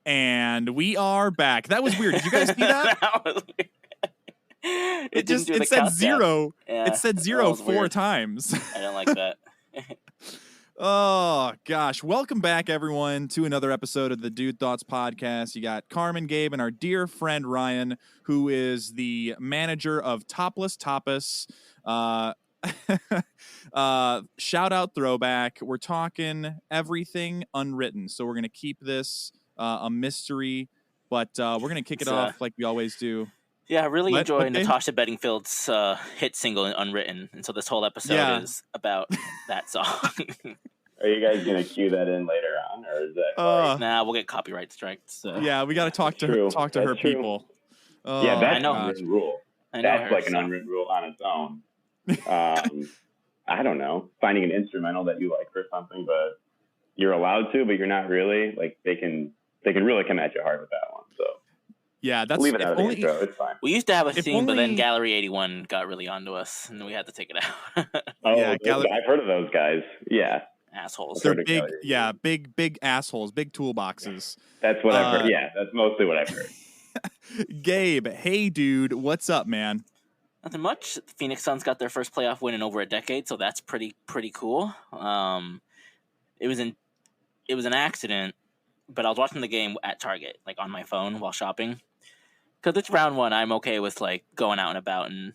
And we are back. That was weird. Did you guys see that? That was weird. It said countdown. zero. Yeah, it said zero was 4 weird. times. I don't like that. Oh, gosh. Welcome back, everyone, to another episode of the Dude Thoughts podcast. You got Carmen, Gabe, and our dear friend Ryan, who is the manager of Topless Tapas. Shout out throwback. We're talking everything unwritten. So we're going to keep this a mystery, but we're going to kick it off like we always do. Yeah, I really enjoy Natasha Bedingfield's hit single Unwritten, and so this whole episode is about that song. Are you guys going to cue that in later on, or is that nah, we'll get copyright striked. So. Yeah, we got to talk to her people. Yeah, that's an unwritten rule. That's like an unwritten rule on its own. I don't know, finding an instrumental that you like for something, but you're allowed to, but you're not really. Like they can really come at you hard with that one. So yeah, that's leave it out of the intro. It's fine. We used to have a theme, but then Gallery 81 got really onto us, and we had to take it out. Yeah, I've heard of those guys. Yeah, assholes. They're big, big assholes, big toolboxes. That's what I've heard. Yeah, that's mostly what I've heard. Gabe, hey dude, what's up, man? Nothing much. The Phoenix Suns got their first playoff win in over a decade, so that's pretty cool. It was an accident, but I was watching the game at Target, like on my phone while shopping. Because it's round one, I'm okay with like going out and about and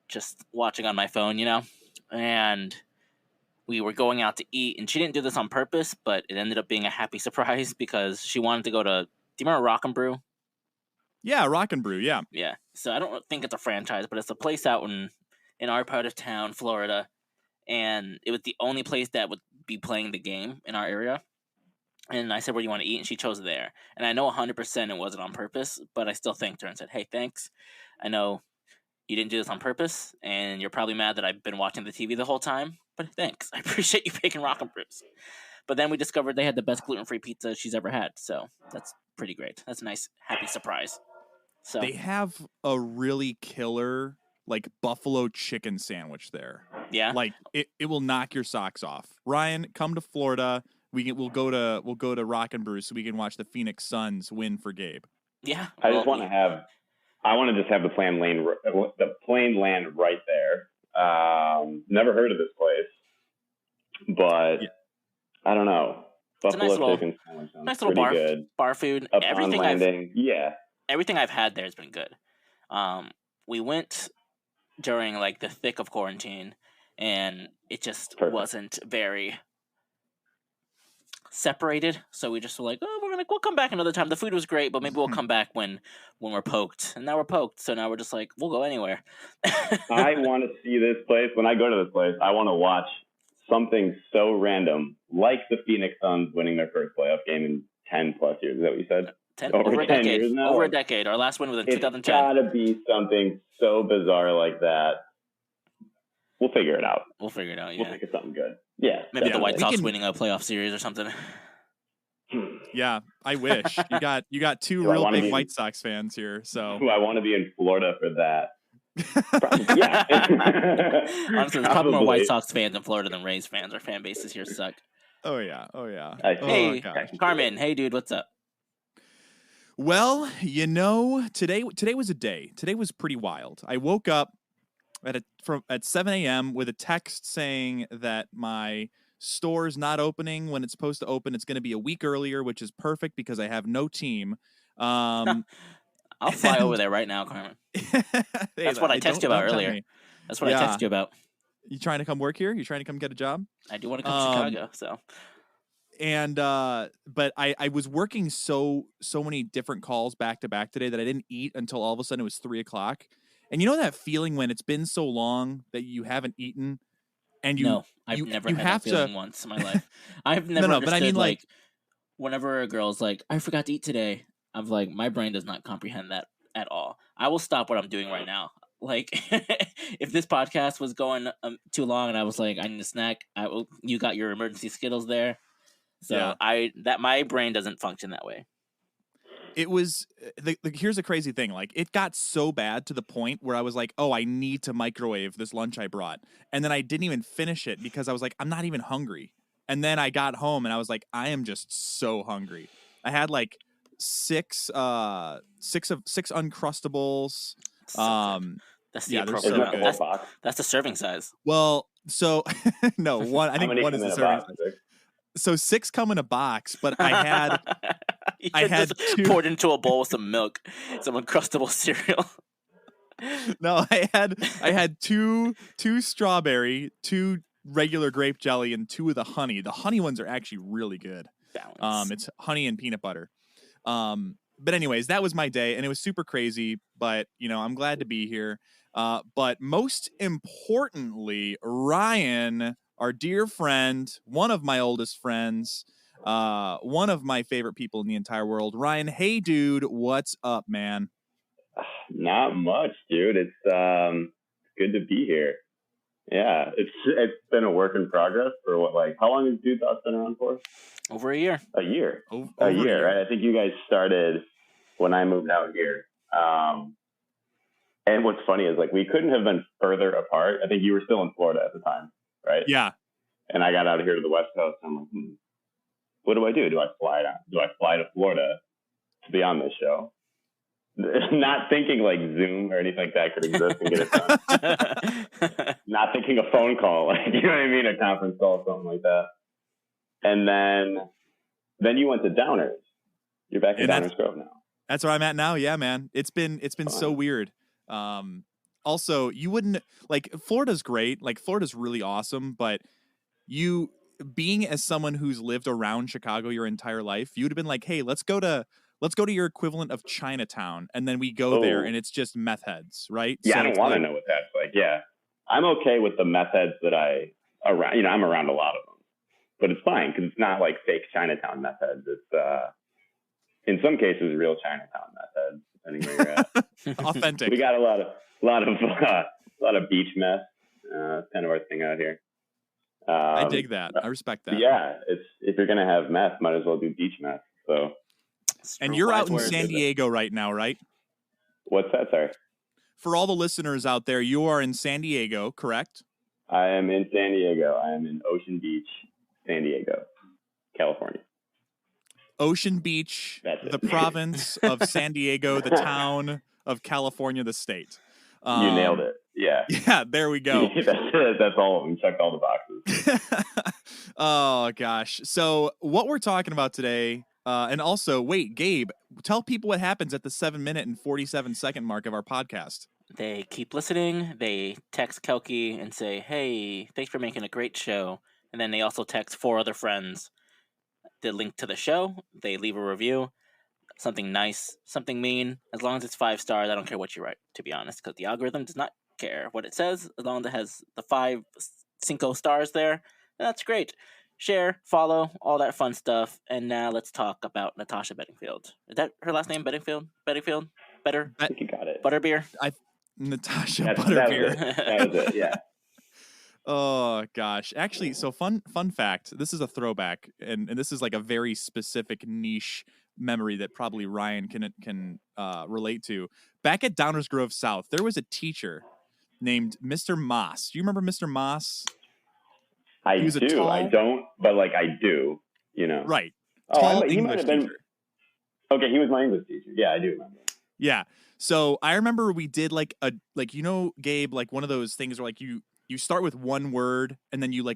just watching on my phone, you know? And we were going out to eat, and she didn't do this on purpose, but it ended up being a happy surprise because she wanted to go to, do you remember Rock and Brew? Yeah, Rock and Brew, yeah. Yeah, so I don't think it's a franchise, but it's a place out in our part of town, Florida, and it was the only place that would be playing the game in our area. And I said, where do you want to eat? And she chose there. And I know 100% it wasn't on purpose, but I still thanked her and said, hey, thanks. I know you didn't do this on purpose, and you're probably mad that I've been watching the TV the whole time, but thanks. I appreciate you picking Rock and Brews. But then we discovered they had the best gluten-free pizza she's ever had, so that's pretty great. That's a nice, happy surprise. So they have a really killer, like, buffalo chicken sandwich there. Yeah? Like, it will knock your socks off. Ryan, come to Florida. We'll go to Rock and Brew so we can watch the Phoenix Suns win for Gabe. Yeah. I want to just have the plain land right there. Never heard of this place, but yeah. I don't know. Buffalo chicken sandwich sounds nice little good. Bar food. Everything I've had there has been good. We went during like the thick of quarantine, and it just wasn't very separated, so we just were like, we'll come back another time. The food was great, but maybe we'll come back when we're poked. And now we're poked, so now we're just like, we'll go anywhere. I want to see this place. When I go to this place, I want to watch something so random, like the Phoenix Suns winning their first playoff game in 10 plus years. Is that what you said? Over a 10 decade. years now? Over a decade. Our last win was in 2010. It's gotta be something so bizarre like that. We'll figure it out. Yeah. We'll think of something good. Yeah. Maybe the White Sox winning a playoff series or something. Yeah, I wish. You got two real big White Sox fans here. So I want to be in Florida for that. Yeah. Honestly, there's probably more White Sox fans in Florida than Rays fans. Our fan bases here suck. Oh yeah. Hey, Carmen. Hey, dude, what's up? Well, today was a day. Today was pretty wild. I woke up at 7 a.m. with a text saying that my store's not opening when it's supposed to open. It's going to be a week earlier, which is perfect because I have no team. I'll fly over there right now, Carmen. That's what I texted you about earlier. That's what I texted you about. You trying to come work here? You trying to come get a job? I do want to come to Chicago, so. And but I was working so many different calls back to back today that I didn't eat until all of a sudden it was 3:00. And you know that feeling when it's been so long that you haven't eaten, and I've never had that feeling once in my life. I've never understood, but I mean, like whenever a girl's like, I forgot to eat today, I'm like, my brain does not comprehend that at all. I will stop what I'm doing right now. Like, if this podcast was going too long and I was like, I need a snack, you got your emergency Skittles there. So my brain doesn't function that way. It was here's the crazy thing. Like, it got so bad to the point where I was like, oh, I need to microwave this lunch I brought. And then I didn't even finish it because I was like, I'm not even hungry. And then I got home and I was like, I am just so hungry. I had like six Uncrustables. That's the yeah, appropriate so amount. That's the serving size. Well, so no, one. I think one is the serving size. So 6 come in a box, but I had just two. poured into a bowl with some milk, some Uncrustable cereal. No, I had two strawberry, 2 regular grape jelly, and 2 of the honey. The honey ones are actually really good. Balance. It's honey and peanut butter. But anyways, that was my day, and it was super crazy. But I'm glad to be here. But most importantly, Ryan, our dear friend, one of my oldest friends, one of my favorite people in the entire world. Ryan, hey dude, what's up, man? Not much, dude. It's good to be here. Yeah, it's been a work in progress for how long has Dude Thoughts been around for? Over a year. A year. A year, right? I think you guys started when I moved out here. And what's funny is we couldn't have been further apart. I think you were still in Florida at the time, right? Yeah. And I got out of here to the West Coast. And I'm like, what do I do? Do I fly to Florida to be on this show? Not thinking Zoom or anything like that could exist and get it done. Not thinking a phone call, you know what I mean? A conference call, something like that. And then you went to Downers. You're back in Downers Grove now. That's where I'm at now. Yeah, man. It's been so weird. Also, you wouldn't Florida's great. Florida's really awesome, but you being as someone who's lived around Chicago your entire life, you would have been like, hey, let's go to your equivalent of Chinatown, and then we go there, and it's just meth heads, right? Yeah, so I don't want to know what that's like. Yeah, I'm okay with the meth heads that around. I'm around a lot of them, but it's fine because it's not like fake Chinatown meth heads. It's in some cases real Chinatown meth heads, depending where you're at. Authentic. We got a lot of beach meth. That's kind of our thing out here. I dig that. I respect that. Yeah, if you're gonna have meth, might as well do beach meth. So. And you're out in San Diego right now, right? What's that, sorry? For all the listeners out there, you are in San Diego, correct? I am in San Diego. I am in Ocean Beach, San Diego, California. Ocean Beach, the province of San Diego, the town of California, the state. You nailed it. Yeah. Yeah, there we go. That's it. That's all of them. Checked all the boxes. Oh, gosh. So what we're talking about today... and also, wait, Gabe, tell people what happens at the 7-minute and 47-second mark of our podcast. They keep listening. They text Kelky and say, hey, thanks for making a great show. And then they also text 4 other friends the link to the show. They leave a review, something nice, something mean. As long as it's 5 stars, I don't care what you write, to be honest, because the algorithm does not care what it says. As long as it has the 5 stars there, that's great. Share, follow, all that fun stuff. And now let's talk about Natasha Bedingfield. Is that her last name? Bedingfield? Better? I think you got it. Butterbeer? Natasha Butterbeer. That was it, yeah. Oh, gosh. Actually, so fun fact. This is a throwback, and this is a very specific niche memory that probably Ryan can relate to. Back at Downers Grove South, there was a teacher named Mr. Moss. Do you remember Mr. Moss? I do. I don't, but I do, Right. Tall English teacher. Okay, he was my English teacher. Yeah, I do remember. Yeah. So I remember we did Gabe, one of those things where you start with one word and then you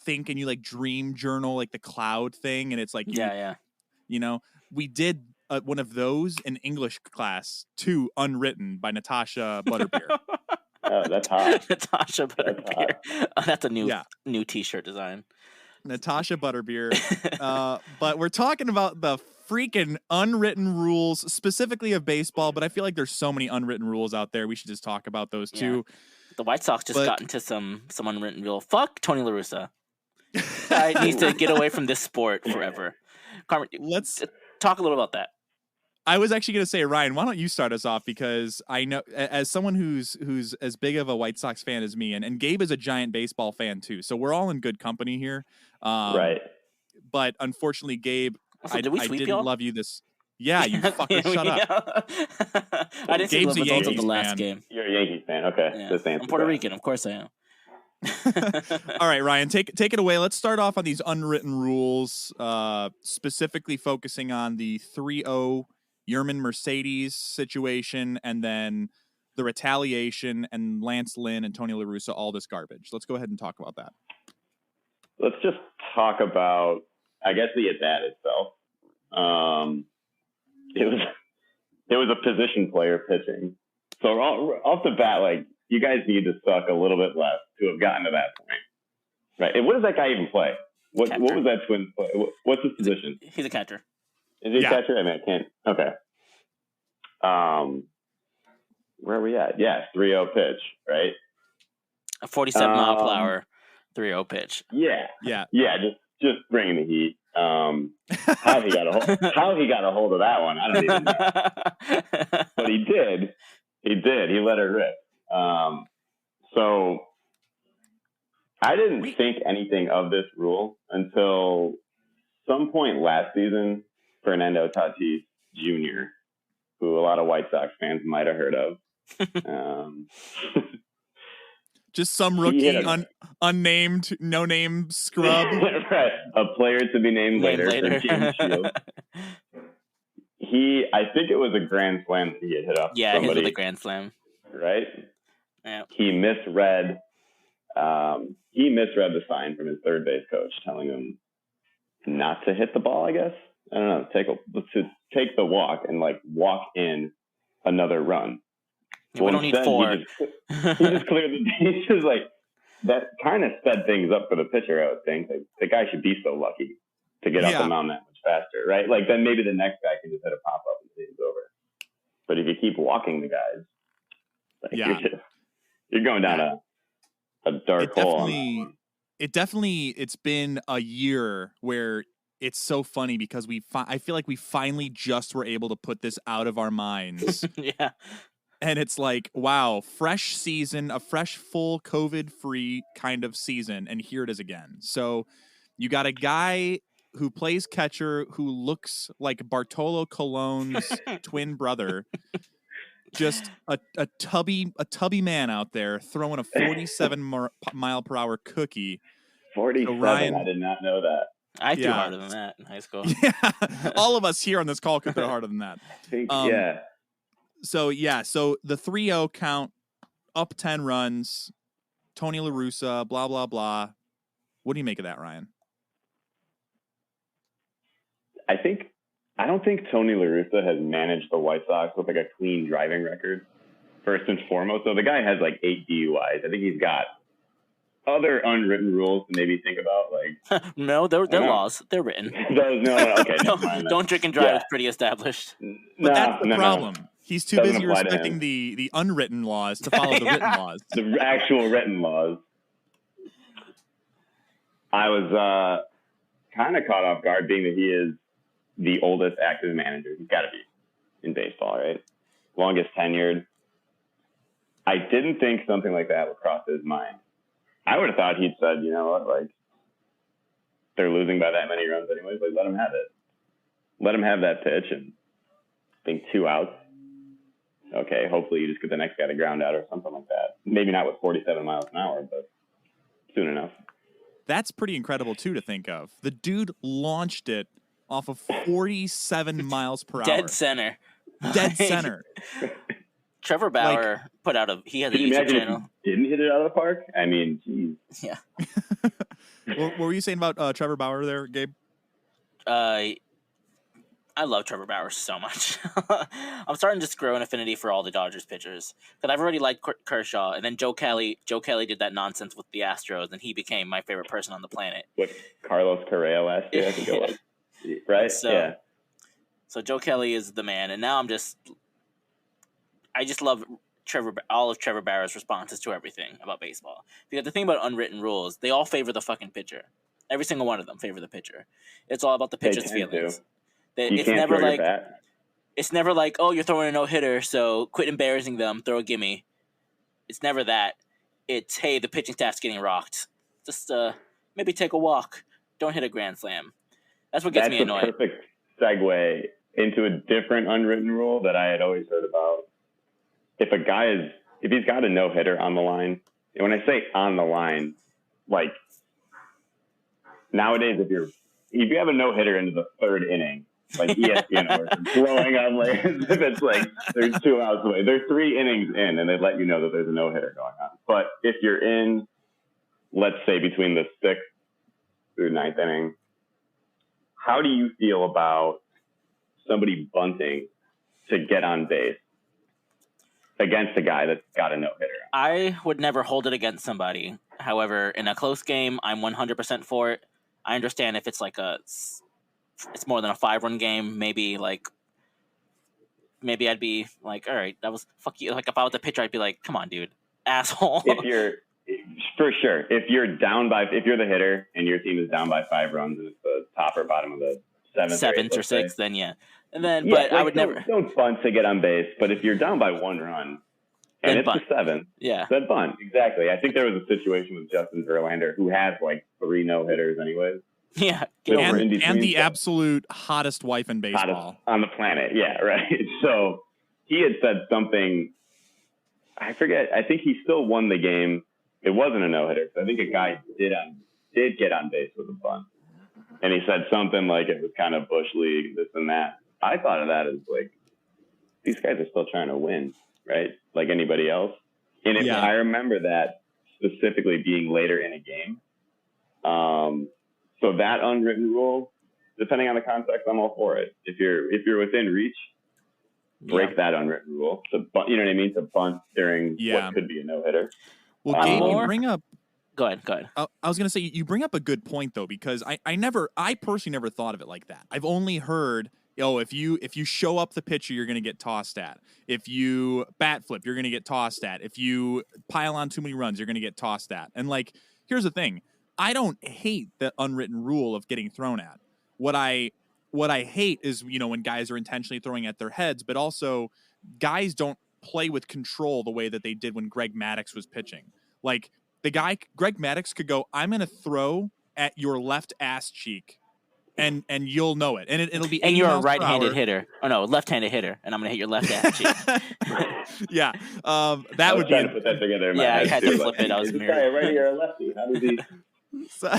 think and you dream journal the cloud thing, and it's we did one of those in English class to Unwritten by Natasha Butterbeer. Oh, that's hot. Natasha Butterbeer. That's a new T-shirt design. Natasha Butterbeer. But we're talking about the freaking unwritten rules, specifically of baseball. But I feel like there's so many unwritten rules out there. We should just talk about those too. The White Sox just got into some unwritten rule. Fuck Tony La Russa. Guy needs to get away from this sport forever. Carmen, let's talk a little about that. I was actually going to say, Ryan, why don't you start us off? Because I know, as someone who's as big of a White Sox fan as me, and Gabe is a giant baseball fan too, so we're all in good company here. Right. But unfortunately, Gabe, also, I didn't love you this. Yeah, you fucker, shut up. I didn't see the results of the last fan. game. You're a Yankees fan, okay. Yeah. I'm Puerto Rican, of course I am. All right, Ryan, take it away. Let's start off on these unwritten rules, specifically focusing on the 3-0 Yerman Mercedes situation, and then the retaliation and Lance Lynn and Tony La Russa, all this garbage. Let's go ahead and talk about that. Let's just talk about, I guess, the at-bat itself. It was a position player pitching. So off the bat, like, you guys need to suck a little bit less to have gotten to that point. Right. And what does that guy even play? What was that Twins play? What's his position? He's a catcher. Is he a catcher? I mean, I can't. Okay. Where are we at? Yeah, 3-0 pitch, right? A 47-mile-per-hour 3-0 pitch. Yeah. Just bringing the heat. How he got a hold of that one, I don't even know. But he did. He let it rip. So I didn't think anything of this rule until some point last season. Fernando Tatis Jr., who a lot of White Sox fans might have heard of. Just some rookie, unnamed, no-name scrub. Right. A player to be named later. For James Shields. I think it was a grand slam that he had hit up. Yeah, somebody, he hit a grand slam. Right? Yeah. He misread the sign from his third base coach telling him not to hit the ball, I guess. I don't know, to take the walk and like walk in another run. Yeah, we don't need 4. He just cleared the bases. Like, that kind of sped things up for the pitcher, I would think. Like, the guy should be so lucky to get up the mound that much faster, right? Like, then maybe the next guy can just hit a pop up and it's over. But if you keep walking the guys, like, you're going down a dark hole. It's been a year where it's so funny because I feel like we finally just were able to put this out of our minds. Yeah. And it's like, wow, fresh season, a fresh, full COVID-free kind of season, and here it is again. So you got a guy who plays catcher who looks like Bartolo Colon's twin brother, just a tubby man out there throwing a 47-mile-per-hour cookie. 47, Ryan, I did not know that. I threw harder than that in high school. Yeah, all of us here on this call could throw harder than that. I think, So the 3-0 count, up 10 runs, Tony La Russa, blah, blah, blah. What do you make of that, Ryan? I don't think Tony La Russa has managed the White Sox with like a clean driving record, first and foremost. So the guy has like 8 DUIs. I think he's got other unwritten rules to maybe think about. Like, no, they're laws. They're written. Okay. Don't drink and drive. It's pretty established. But that's the problem. No. He's too busy respecting the unwritten laws to follow the written laws. The actual written laws. I was kind of caught off guard, being that he is the oldest active manager. He's got to be in baseball, right? Longest tenured. I didn't think something like that would cross his mind. I would have thought he'd said, you know what, like, they're losing by that many runs anyways. Like, let him have it. Let him have that pitch, and I think 2 outs. Okay, hopefully you just get the next guy to ground out or something like that. Maybe not with 47 miles an hour, but soon enough. That's pretty incredible, too, to think of. The dude launched it off of 47 miles per hour. Dead center. Trevor Bauer put out he had a YouTube channel. Didn't hit it out of the park? I mean, geez. Yeah. What were you saying about Trevor Bauer there, Gabe? I love Trevor Bauer so much. I'm starting to just grow an affinity for all the Dodgers pitchers. Because I've already liked Kershaw, and then Joe Kelly did that nonsense with the Astros, and he became my favorite person on the planet. With Carlos Correa last year, I think it was. Right? So Joe Kelly is the man, and now I just love all of Trevor Bauer's responses to everything about baseball. Because the thing about unwritten rules, they all favor the fucking pitcher. Every single one of them favor the pitcher. It's all about the pitcher's feelings. It's never like, oh, you're throwing a no-hitter, so quit embarrassing them, throw a gimme. It's never that. It's, hey, the pitching staff's getting rocked. Just maybe take a walk. Don't hit a grand slam. That's what gets me annoyed. That's a perfect segue into a different unwritten rule that I had always heard about. If he's got a no-hitter on the line, when I say on the line, like nowadays, if you have a no-hitter into the third inning, like ESPN are blowing up like as if it's like there's 2 outs away. There's 3 innings in, and they let you know that there's a no-hitter going on. But if you're in, let's say between the 6th through 9th inning, how do you feel about somebody bunting to get on base against a guy that's got a no-hitter? I would never hold it against somebody. However, in a close game, I'm 100% for it. I understand if it's like it's more than a 5-run game. Maybe I'd be like, all right, that was fuck you. Like if I was the pitcher, I'd be like, come on, dude, asshole. If you're if you're the hitter and your team is down by 5 runs and it's the top or bottom of the 7th or 6th, then yeah. And then, yeah, but like I would never don't bunt to get on base. But if you're down by 1 run and then it's bunt. the 7th, then bunt. Exactly. I think there was a situation with Justin Verlander who has like 3 no-hitters anyways. Yeah, and the absolute hottest wife in baseball hottest on the planet. Yeah, right. So he had said something. I forget. I think he still won the game. It wasn't a no-hitter. I think a guy did get on base with a bunt, and he said something like it was kind of bush league, this and that. I thought of that as like these guys are still trying to win, right? Like anybody else. And I remember that specifically being later in a game. So that unwritten rule, depending on the context, I'm all for it. If you're within reach, break that unwritten rule. To bunt, you know what I mean? To bunt during what could be a no-hitter. Well, Gabe, you bring up. Go ahead. I was gonna say you bring up a good point though, because I personally never thought of it like that. I've only heard, if you show up the pitcher, you're gonna get tossed at. If you bat flip, you're gonna get tossed at. If you pile on too many runs, you're gonna get tossed at. And like, here's the thing. I don't hate the unwritten rule of getting thrown at. What I hate is, when guys are intentionally throwing at their heads, but also guys don't play with control the way that they did when Greg Maddux was pitching. Like Greg Maddux could go, I'm going to throw at your left ass cheek and you'll know it. And it'll be, and you're a right-handed hitter. Oh no, left-handed hitter. And I'm going to hit your left ass cheek. Yeah. That would be, to put that together. I had to flip it. I was married. Right here, a lefty. How does he? So,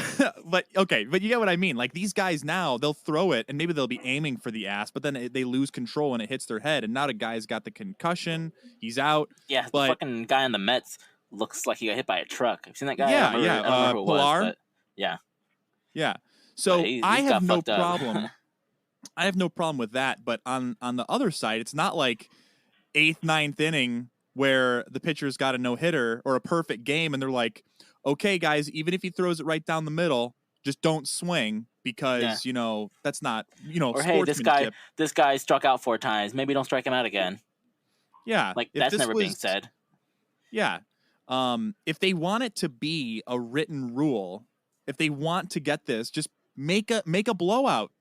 but you get what I mean. Like these guys now, they'll throw it and maybe they'll be aiming for the ass, but then they lose control and it hits their head. And now the guy's got the concussion. He's out. Yeah, the fucking guy on the Mets looks like he got hit by a truck. Have you seen that guy? Yeah, I don't remember who it was, but yeah. So I have no fucked up. problem. I have no problem with that. But on the other side, it's not like 8th, 9th inning where the pitcher's got a no-hitter or a perfect game and they're like, okay, guys, even if he throws it right down the middle, just don't swing because, that's not, or hey, this guy struck out 4 times. Maybe don't strike him out again. Yeah. Like that's never being said. Yeah. If they want it to be a written rule, if they want to get this, just make a blowout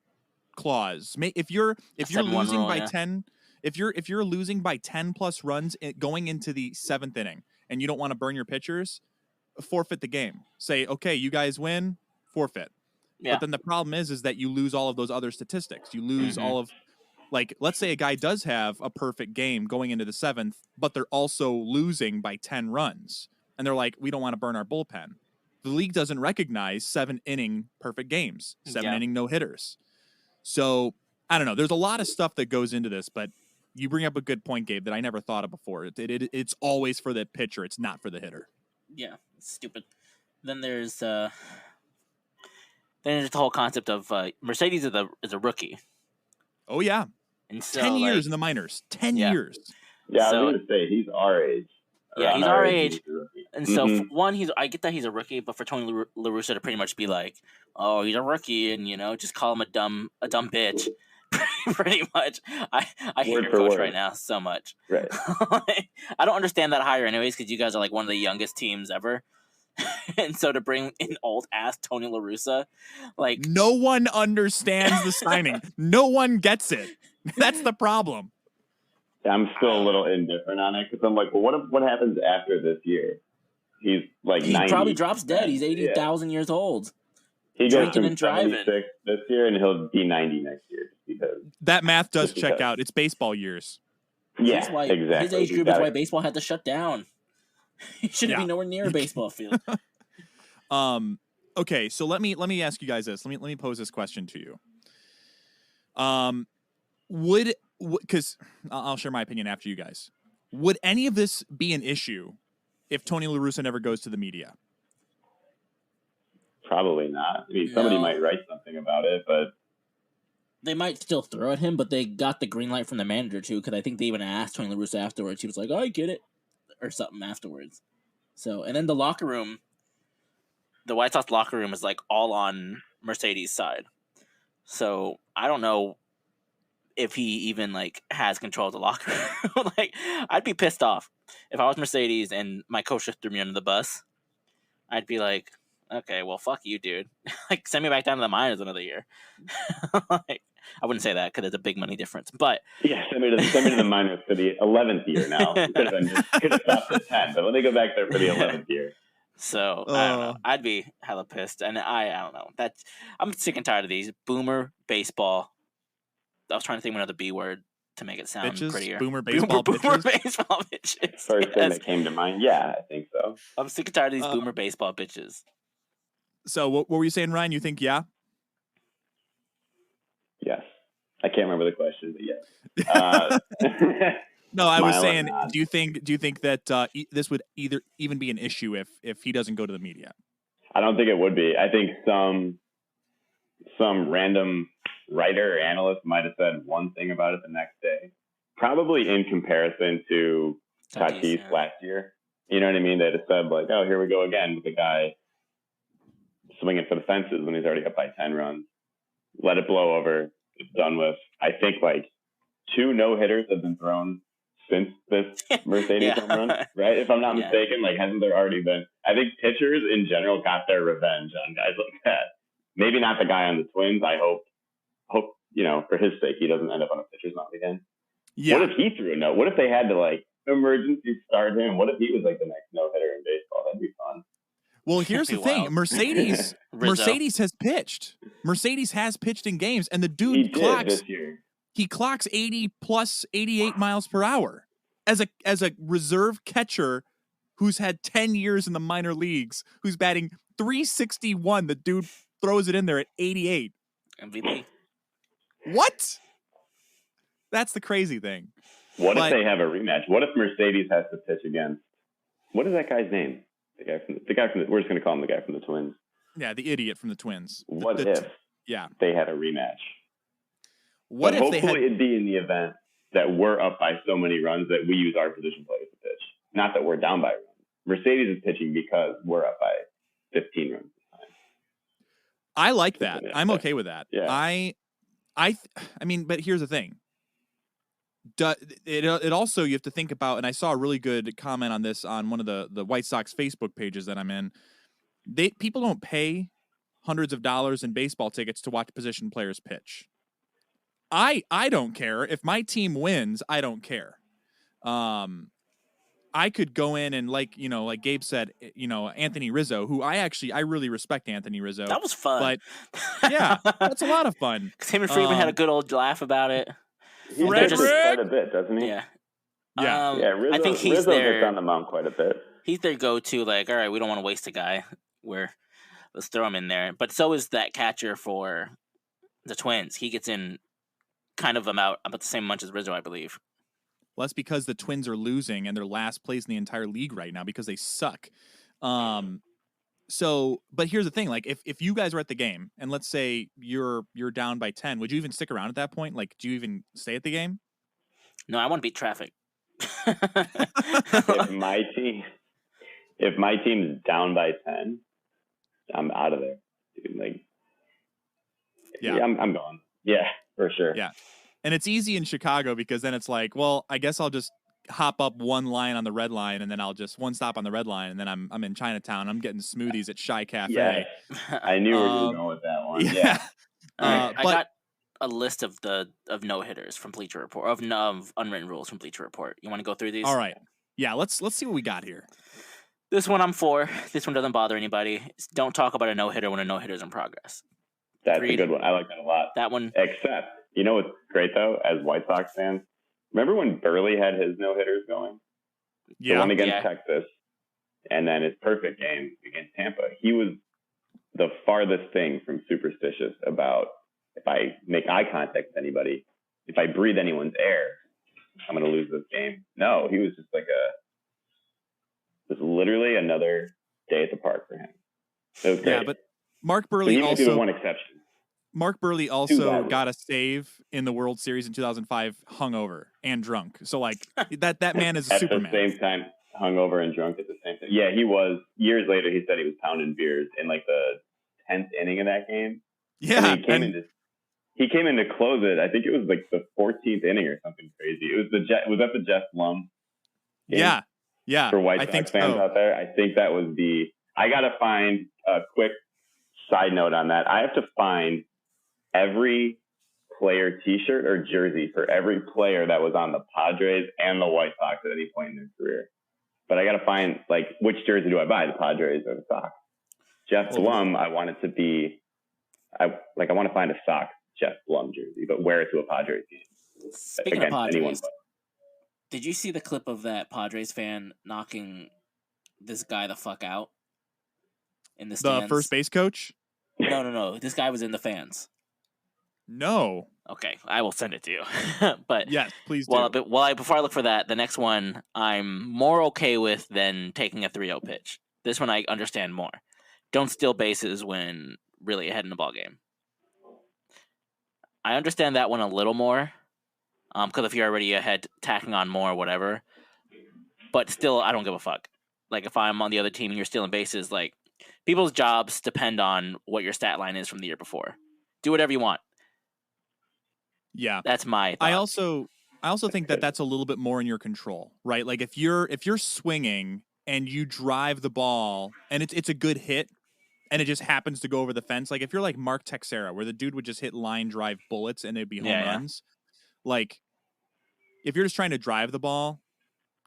clause. If you're losing by 10, if you're losing by 10 plus runs going into the 7th inning and you don't want to burn your pitchers, forfeit the game. Say, okay, you guys win, forfeit. Yeah. But then the problem is that you lose all of those other statistics. You lose all of, like, let's say a guy does have a perfect game going into the 7th, but they're also losing by 10 runs. And they're like, we don't want to burn our bullpen. The league doesn't recognize 7-inning perfect games, 7-inning no-hitters. So, I don't know. There's a lot of stuff that goes into this, but you bring up a good point, Gabe, that I never thought of before. It's always for the pitcher. It's not for the hitter. Yeah, it's stupid. Then there's the whole concept of Mercedes is a rookie. Oh yeah, and so, 10 years in the minors. 10 years. Yeah, I was going to say he's our age. Yeah, he's our age. And so I get that he's a rookie, but for Tony La Russa to pretty much be like, oh, he's a rookie, and just call him a dumb bitch. Pretty much. I hate your coach right now so much. Right. I don't understand that hire anyways, because you guys are like one of the youngest teams ever. And so to bring in old ass Tony La Russa, like no one understands the signing. No one gets it. That's the problem. I'm still a little indifferent on it because I'm like, well, what happens after this year? He's like he 90. Probably drops dead. He's 80,000 years old. He goes from 76 this year, and he'll be 90 next year. Because that math does check out. It's baseball years. Yeah, exactly. His age group is why baseball had to shut down. He shouldn't be nowhere near a baseball field. Okay, so let me ask you guys this. Let me pose this question to you. Because I'll share my opinion after you guys. Would any of this be an issue if Tony La Russa never goes to the media? Probably not. I mean, somebody might write something about it, but they might still throw at him. But they got the green light from the manager too, because I think they even asked Tony La Russa afterwards. He was like, "Oh, I get it," or something afterwards. So, and then the locker room, the White Sox locker room is like all on Mercedes' side. So I don't know if he even like has control of the locker room. Like, I'd be pissed off if I was Mercedes and my coach just threw me under the bus. I'd be like, okay, well, fuck you, dude. Like, send me back down to the minors another year. Like, I wouldn't say that because it's a big money difference, but yeah, send me to the minors for the 11th year now. Could have stopped at 10, but let me go back there for the 11th year. So I don't know. I'd be hella pissed, and I don't know. I'm sick and tired of these boomer baseball. I was trying to think of another B word to make it sound prettier. Boomer baseball bitches. Boomer baseball bitches. First thing that came to mind. Yeah, I think so. I'm sick and tired of these boomer baseball bitches. So what were you saying, Ryan? You think yeah? Yes. I can't remember the question, but yes. No, I was saying, do you think that this would even be an issue if he doesn't go to the media? I don't think it would be. I think some random writer or analyst might have said one thing about it the next day, probably in comparison to Tatis last year. You know what I mean? They'd have said like, "Oh, here we go again with the guy swinging for the fences when he's already up by 10 runs. Let it blow over. It's done with." I think like 2 no-hitters have been thrown since this Mercedes home run, right? If I'm not mistaken, like hasn't there already been? I think pitchers in general got their revenge on guys like that. Maybe not the guy on the Twins. I hope for his sake he doesn't end up on a pitcher's mound again. Yeah. What if he threw a no? What if they had to like emergency start him? What if he was like the next no-hitter in baseball? That'd be fun. Well, here's the thing. Mercedes has pitched. Mercedes has pitched in games, and the dude clocks this year. He clocks 80 plus 88 miles per hour as a reserve catcher who's had 10 years in the minor leagues, who's batting .361. The dude throws it in there at 88. MVP. What? That's the crazy thing. What if they have a rematch? What if Mercedes has to pitch against? What is that guy's name? The guy from we're just going to call him the guy from the Twins. Yeah, the idiot from the Twins. What if they had a rematch? Hopefully it'd be in the event that we're up by so many runs that we use our position players to pitch. Not that we're down by runs. Mercedes is pitching because we're up by 15 runs this time. I like that. I'm okay with that. Yeah. I mean, but here's the thing. It also, you have to think about, and I saw a really good comment on this on one of the White Sox Facebook pages that I'm in. People don't pay hundreds of dollars in baseball tickets to watch position players pitch. I don't care. If my team wins, I don't care. I could go in and like Gabe said, Anthony Rizzo, who I really respect Anthony Rizzo. That was fun. But yeah, that's a lot of fun. Him and Freeman had a good old laugh about it. He does quite a bit, doesn't he? Yeah. Rizzo, I think Rizzo gets on the mound quite a bit. He's their go-to, like, all right, we don't want to waste a guy. Let's throw him in there. But so is that catcher for the Twins. He gets in kind of about the same much as Rizzo, I believe. Well, that's because the Twins are losing and they're last place in the entire league right now because they suck. But here's the thing, like if you guys were at the game and let's say you're down by 10, would you even stick around at that point? Like, do you even stay at the game? No, I want to beat traffic. If my team's down by 10, I'm out of there. Dude, I'm gone. Yeah, for sure. Yeah. And it's easy in Chicago because then it's like, well, I guess I'll just hop up one line on the red line and then I'll just one stop on the red line and then I'm in Chinatown. I'm getting smoothies at Shy Cafe. Yeah, I knew where you were going with that one. Yeah. I got a list of no hitters from Bleacher Report, of unwritten rules from Bleacher Report. You want to go through these? All right. Yeah, let's see what we got here. This one I'm for. This one doesn't bother anybody. Don't talk about a no hitter when a no hitter's in progress. That's a good one. I like that a lot. That one. Except, you know what's great though, as White Sox fans? Remember when Burley had his no hitters going? Yeah. The one against Texas. And then his perfect game against Tampa, he was the farthest thing from superstitious about if I make eye contact with anybody, if I breathe anyone's air, I'm going to lose this game. No, he was just like it was literally another day at the park for him. It was great. Yeah, but Mark Burley so also one exception. Mark Burley also got a save in the World Series in 2005, hungover and drunk. So like that man is a at Superman. At the same time, hungover and drunk at the same time. Yeah, he was. Years later, he said he was pounding beers in like the 10th inning of that game. Yeah, and he came in to close it. I think it was like the 14th inning or something crazy. It was was that the Jeff Blum game? Yeah. For White Sox fans out there, I think that was I got to find a quick side note on that. I have to find every player T-shirt or jersey for every player that was on the Padres and the White Sox at any point in their career. But I got to find like which jersey do I buy, the Padres or the Sox? Jeff Blum, I want it to be. I want to find a Sox Jeff Blum jersey, but wear it to a Padres game. Speaking of Padres, did you see the clip of that Padres fan knocking this guy the fuck out in the stands? The first base coach? No. This guy was in the fans. No. Okay, I will send it to you. But yes, please do. Before I look for that, the next one I'm more okay with than taking a 3-0 pitch. This one I understand more. Don't steal bases when really ahead in the ball game. I understand that one a little more, because if you're already ahead, tacking on more, whatever. But still, I don't give a fuck. Like if I'm on the other team and you're stealing bases, like people's jobs depend on what your stat line is from the year before. Do whatever you want. Yeah, that's my thought. I also think that that's a little bit more in your control, right? Like if you're swinging and you drive the ball and it's a good hit and it just happens to go over the fence. Like if you're like Mark Teixeira, where the dude would just hit line drive bullets and it'd be home runs. Like if you're just trying to drive the ball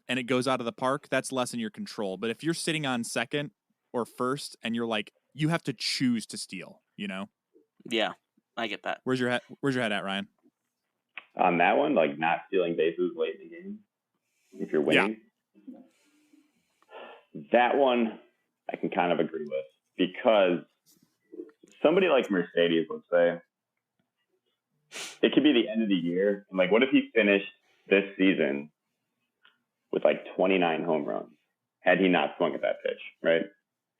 and it goes out of the park, that's less in your control. But if you're sitting on second or first and you're like, you have to choose to steal, you know? Yeah, I get that. Where's your head at, Ryan? On that one, like not stealing bases late in the game, if you're winning. Yeah. That one I can kind of agree with, because somebody like Mercedes, let's say, it could be the end of the year. And like, what if he finished this season with like 29 home runs had he not swung at that pitch, right?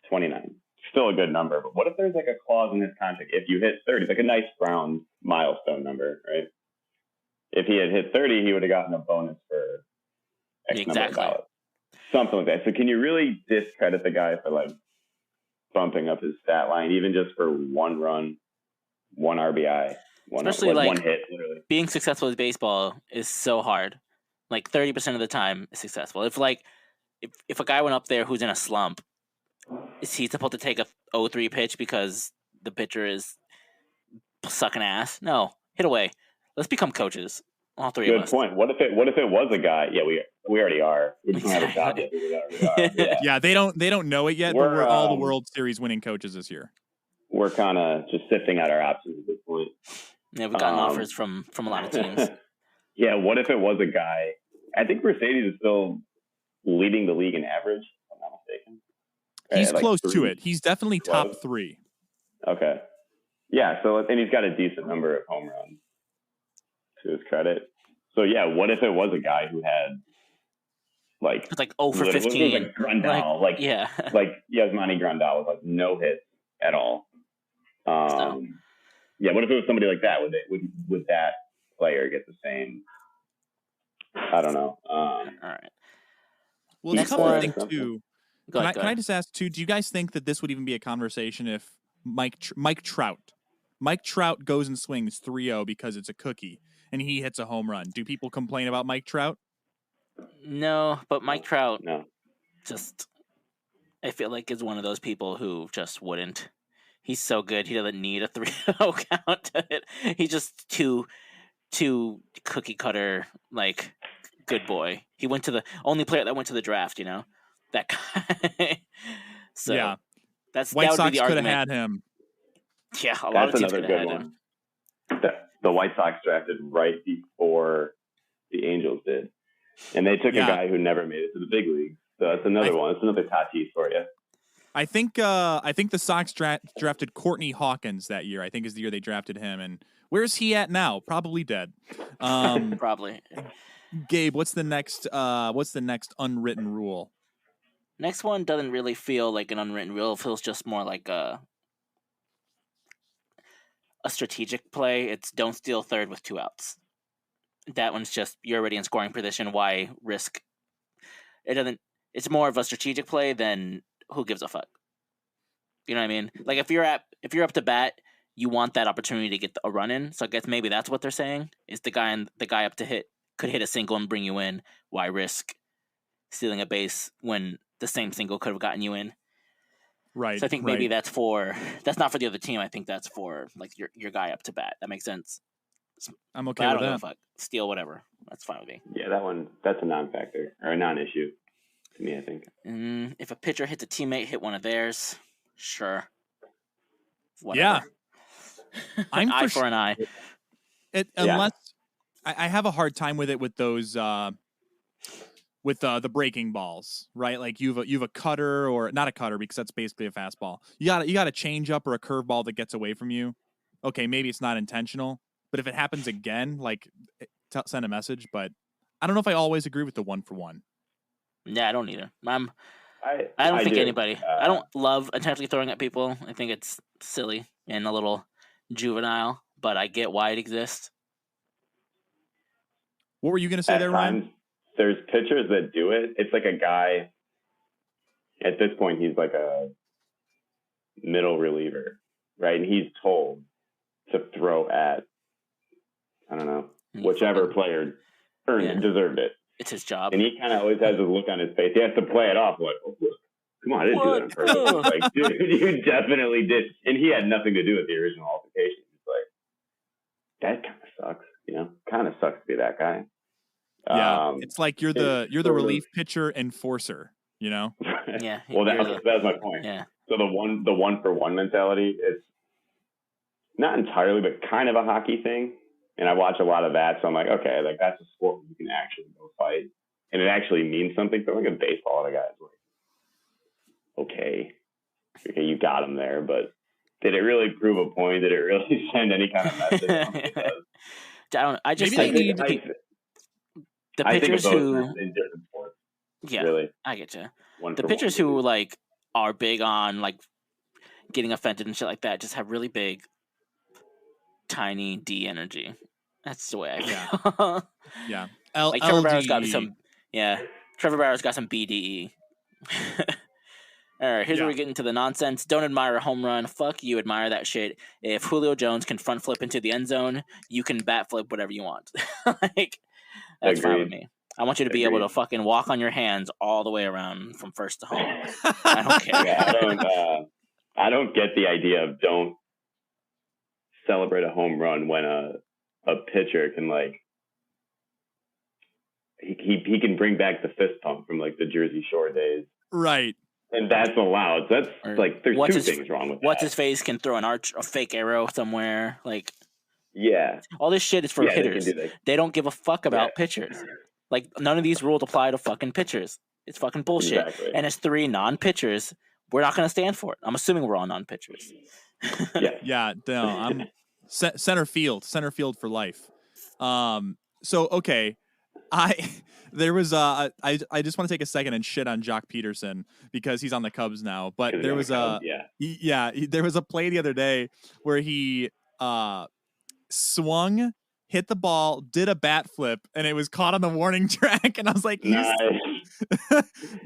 29. Still a good number. But what if there's like a clause in his contract? If you hit 30, it's like a nice Brown milestone number, right? If he had hit 30, he would have gotten a bonus for X number of ballots. Something like that. So can you really discredit the guy for like bumping up his stat line, even just for one run, one RBI, especially like one hit, literally? Being successful with baseball is so hard. Like 30% of the time is successful. If a guy went up there who's in a slump, is he supposed to take a 0-3 pitch because the pitcher is sucking ass? No, hit away. Let's become coaches. All three of us. Good point. What if it was a guy? Yeah, we already are. We just don't have a job yet. We already are. Yeah, they don't know it yet. But we're all the World Series winning coaches this year. We're kind of just sifting out our options at this point. Yeah, we've gotten offers from a lot of teams. Yeah, what if it was a guy? I think Mercedes is still leading the league in average, if I'm not mistaken. He's close to it. He's definitely top 3. Okay. Yeah, and he's got a decent number of home runs, to his credit. So yeah, what if it was a guy who had it's like 0 for 15, like Grandal, like Yasmani Grandal with like no hits at all. Yeah, what if it was somebody like that? Would that player get the same? I don't know. All right. Well, there's a couple of things too. Can I just ask too? Do you guys think that this would even be a conversation if Mike Trout goes and swings 3-0 because it's a cookie and he hits a home run? Do people complain about Mike Trout? No, but Mike Trout just, I feel like, is one of those people who just wouldn't. He's so good. He doesn't need a 3-0 count to hit. He's just too cookie cutter, like, good boy. He went to the only player that went to the draft, you know, that guy. So yeah, that White would Sox be the could have argument. had him. Yeah, a lot of teams could have had him. The White Sox drafted right before the Angels did, and they took a guy who never made it to the big league. So that's another one. That's another Tatis for you. I think the Sox drafted Courtney Hawkins that year. I think is the year they drafted him. And where's he at now? Probably dead. Probably. Gabe, what's the next unwritten rule? Next one doesn't really feel like an unwritten rule. It feels just more like a strategic play. It's don't steal third with 2 outs. That one's just you're already in scoring position. Why risk? It doesn't. It's more of a strategic play than who gives a fuck. You know what I mean? Like if you're up to bat, you want that opportunity to get a run in. So I guess maybe that's what they're saying is the guy up to hit could hit a single and bring you in. Why risk stealing a base when the same single could have gotten you in? Right. So I think maybe that's not for the other team. I think that's for like your guy up to bat. That makes sense. I'm okay with that. I don't give a fuck. Steal whatever. That's fine with me. Yeah, that's a non-factor or a non-issue to me, I think. If a pitcher hits a teammate, hit one of theirs, sure. Whatever. Yeah. I'm eye for an eye. Unless I have a hard time with it with those with the breaking balls, right? Like you've a cutter or not a cutter because that's basically a fastball. You got a change up or a curveball that gets away from you. Okay, maybe it's not intentional, but if it happens again, like send a message. But I don't know if I always agree with the 1-for-1. Yeah, I don't either. I don't think anybody. I don't love intentionally throwing at people. I think it's silly and a little juvenile, but I get why it exists. What were you going to say there, Ryan? There's pitchers that do it. It's like a guy, at this point, he's like a middle reliever, right? And he's told to throw at, I don't know, whichever player deserved it. It's his job. And he kind of always has a look on his face. He has to play it off like, oh, come on, I didn't do that on purpose. Like, dude, you definitely did. And he had nothing to do with the original altercation. He's like, that kind of sucks, you know? Kind of sucks to be that guy. Yeah, it's like you're the relief pitcher enforcer, you know? Yeah. Well, that's my point. Yeah. So the 1-for-1 mentality is not entirely, but kind of a hockey thing. And I watch a lot of that, so I'm like, okay, like that's a sport where you can actually go fight, and it actually means something. Throwing a baseball at a guy is like, okay, you got him there, but did it really prove a point? Did it really send any kind of message? I just think the pitchers who in different sports. Yeah, really, I get you. The pitchers who like are big on like getting offended and shit like that just have really big, tiny D energy. That's the way I feel. Yeah. Like Trevor Bauer's got some. Yeah, Trevor Bauer's got some BDE. All right, here's where we get into the nonsense. Don't admire a home run. Fuck you, admire that shit. If Julio Jones can front flip into the end zone, you can bat flip whatever you want. Like, that's fine with me. I want you to be able to fucking walk on your hands all the way around from first to home. I don't care. Yeah, I don't get the idea of don't celebrate a home run when a pitcher can like he can bring back the fist pump from like the Jersey Shore days, right? And that's allowed. So that's like there's two things wrong with that. What's his face can throw a fake arrow somewhere, like all this shit is for hitters. They don't give a fuck about pitchers. Like none of these rules apply to fucking pitchers. It's fucking bullshit. Exactly. And as 3 non-pitchers, we're not going to stand for it. I'm assuming we're all non-pitchers. Yeah. No, I'm center field for life. So okay, I just want to take a second and shit on Jock Peterson because he's on the Cubs now. But there was there was a play the other day where he swung, hit the ball, did a bat flip, and it was caught on the warning track. And I was like, nice.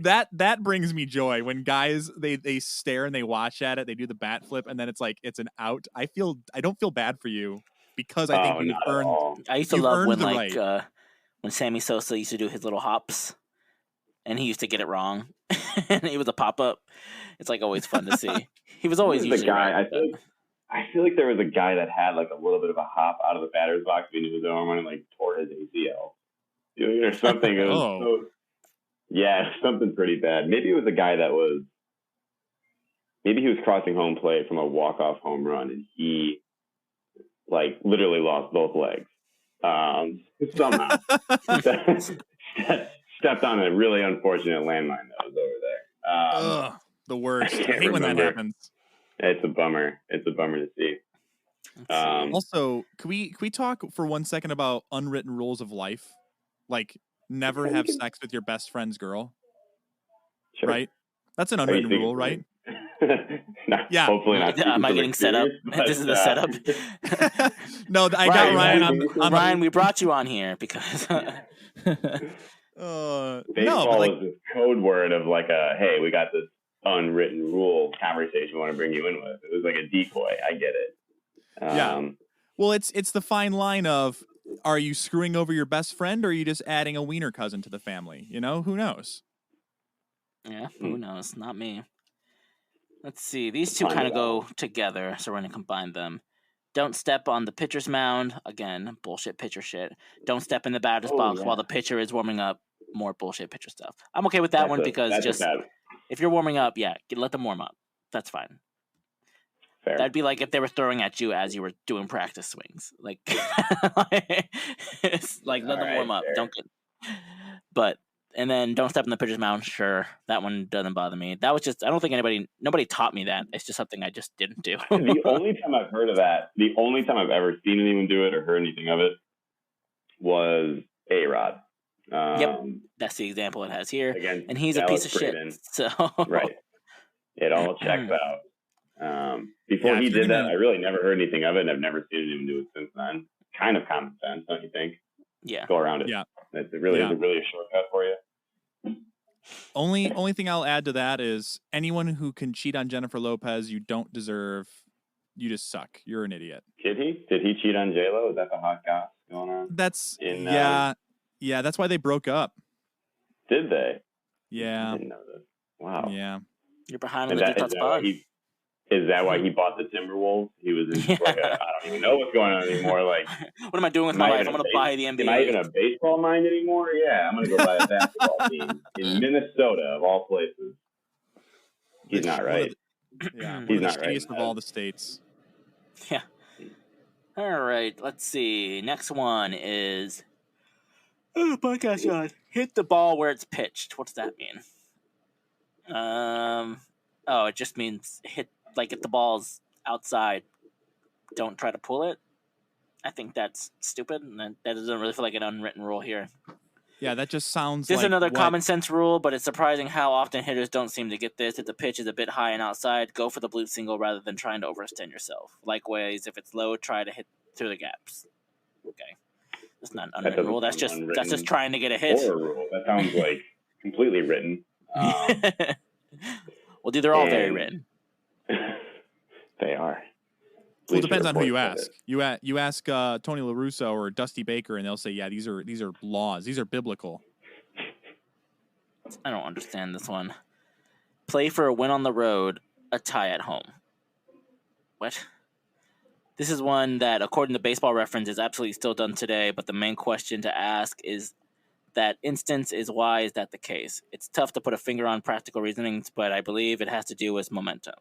that brings me joy when guys they stare and they watch at it, they do the bat flip, and then it's like it's an out. I don't feel bad for you because I think you've earned. I used to love when like when Sammy Sosa used to do his little hops, and he used to get it wrong, and he was a pop up. It's like always fun to see. He was always usually the guy. I feel like there was a guy that had like a little bit of a hop out of the batter's box and he was on and like tore his ACL, or something. It was something pretty bad. Maybe it was a guy that maybe he was crossing home plate from a walk-off home run and he like literally lost both legs. Somehow stepped on a really unfortunate landmine. That was Ugh, the worst. I hate when that happens. It's a bummer. It's a bummer to see. Also, can we talk for 1 second about unwritten rules of life? Like, never have sex with your best friend's girl. Sure. Right? That's an unwritten rule, right? Yeah. Hopefully not. Am I getting set up? This is the setup. No, I got Ryan on Ryan, we brought you on here because baseball is this code word of like hey, we got this unwritten rule conversation we want to bring you in with. It was like a decoy. I get it. Yeah. Well, it's the fine line of, are you screwing over your best friend, or are you just adding a wiener cousin to the family? You know, who knows? Yeah, who knows? Not me. Let's see. These two kind of go together, so we're going to combine them. Don't step on the pitcher's mound. Again, bullshit pitcher shit. Don't step in the batter's box while the pitcher is warming up. More bullshit pitcher stuff. I'm okay with that one because just if you're warming up, let them warm up. That's fine. Fair. That'd be like if they were throwing at you as you were doing practice swings. Like, it's like let them warm up. Fair. Don't get. But. And then don't step in the pitcher's mound. Sure, that one doesn't bother me. That was just, I don't think nobody taught me that. It's just something I just didn't do. The only time I've heard of that, the only time I've ever seen anyone do it or heard anything of it was A-Rod. Yep, that's the example it has here. Again, and he's a piece of shit. So right, it all checks out. Before he did that, I really never heard anything of it, and I've never seen anyone do it since then. Kind of common sense, don't you think? Yeah. Go around it. Yeah. It's really a shortcut for you. Only thing I'll add to that is anyone who can cheat on Jennifer Lopez, you don't deserve. You just suck. You're an idiot. Did he? Did he cheat on J-Lo? Is that the hot goss going on? That's yeah. That's why they broke up. Did they? Yeah. I didn't know this. Wow. Yeah. You're behind on the details. Is that why he bought the Timberwolves? He was in I don't even know what's going on anymore. Like, what am I doing with my life? I'm going to buy the NBA. Am I even a baseball mind anymore? Yeah, I'm going to go buy a basketball team in Minnesota, of all places. He's not right. He's not right. Of all the states. Yeah. All right. Let's see. Next one is podcast shot. Hit the ball where it's pitched. What does that mean? It just means hit. Like, if the ball's outside, don't try to pull it. I think that's stupid, and that doesn't really feel like an unwritten rule here. Yeah, that just sounds There's like another common sense rule, but it's surprising how often hitters don't seem to get this. If the pitch is a bit high and outside, go for the bloop single rather than trying to overextend yourself. Likewise, if it's low, try to hit through the gaps. Okay. That's not an unwritten rule. That's just trying to get a hit. Or a rule. That sounds like completely written. Well, dude, they're all very written. They are. Well, it depends on who you ask. You ask Tony La Russa or Dusty Baker, and they'll say, "Yeah, these are laws. These are biblical." I don't understand this one. Play for a win on the road, a tie at home. What? This is one that, according to Baseball Reference, is absolutely still done today. But the main question to ask is that instance is why is that the case? It's tough to put a finger on practical reasonings, but I believe it has to do with momentum.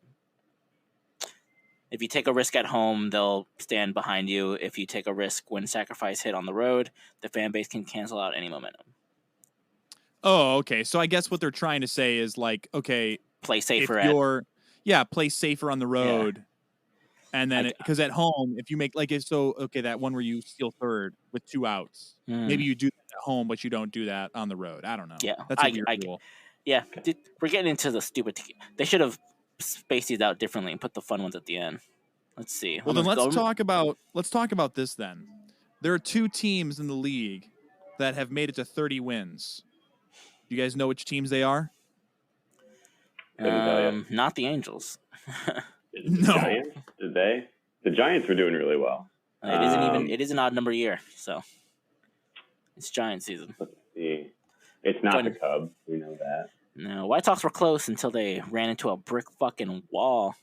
If you take a risk at home, they'll stand behind you. If you take a risk when sacrifice hit on the road, the fan base can cancel out any momentum. Oh, okay. So I guess what they're trying to say is like, okay, play safer. Play safer on the road, and then because at home, if you make that one where you steal third with 2 outs, maybe you do that at home, but you don't do that on the road. I don't know. Yeah, that's a weird rule. Yeah, we're getting into the stupid. They should have spaced these out differently and put the fun ones at the end. Let's see. Well, then let's talk about this then. There are 2 teams in the league that have made it to 30 wins. Do you guys know which teams they are? Not the Angels. No. Giants? Did they? The Giants were doing really well. It is an odd number year, so it's Giant season. Let's see. It's not the Cubs. We know that. No, White Sox were close until they ran into a brick fucking wall.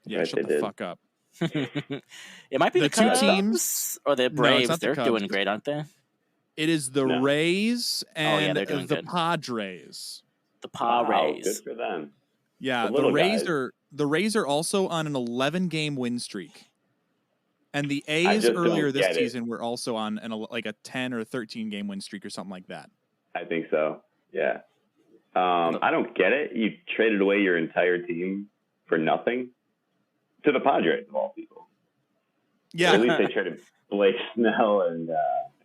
Yeah, shut the fuck up. It might be the 2 teams or the Braves. No, they're doing great, aren't they? It is the Rays and the Padres. The Padres. Wow, good for them. Yeah, the Rays are also on an 11-game win streak. And the A's earlier this season were also on a 10 or 13 game win streak or something like that. I think so. Yeah. I don't get it. You traded away your entire team for nothing to the Padres of all people. Yeah. Or at least they traded Blake Snell, and I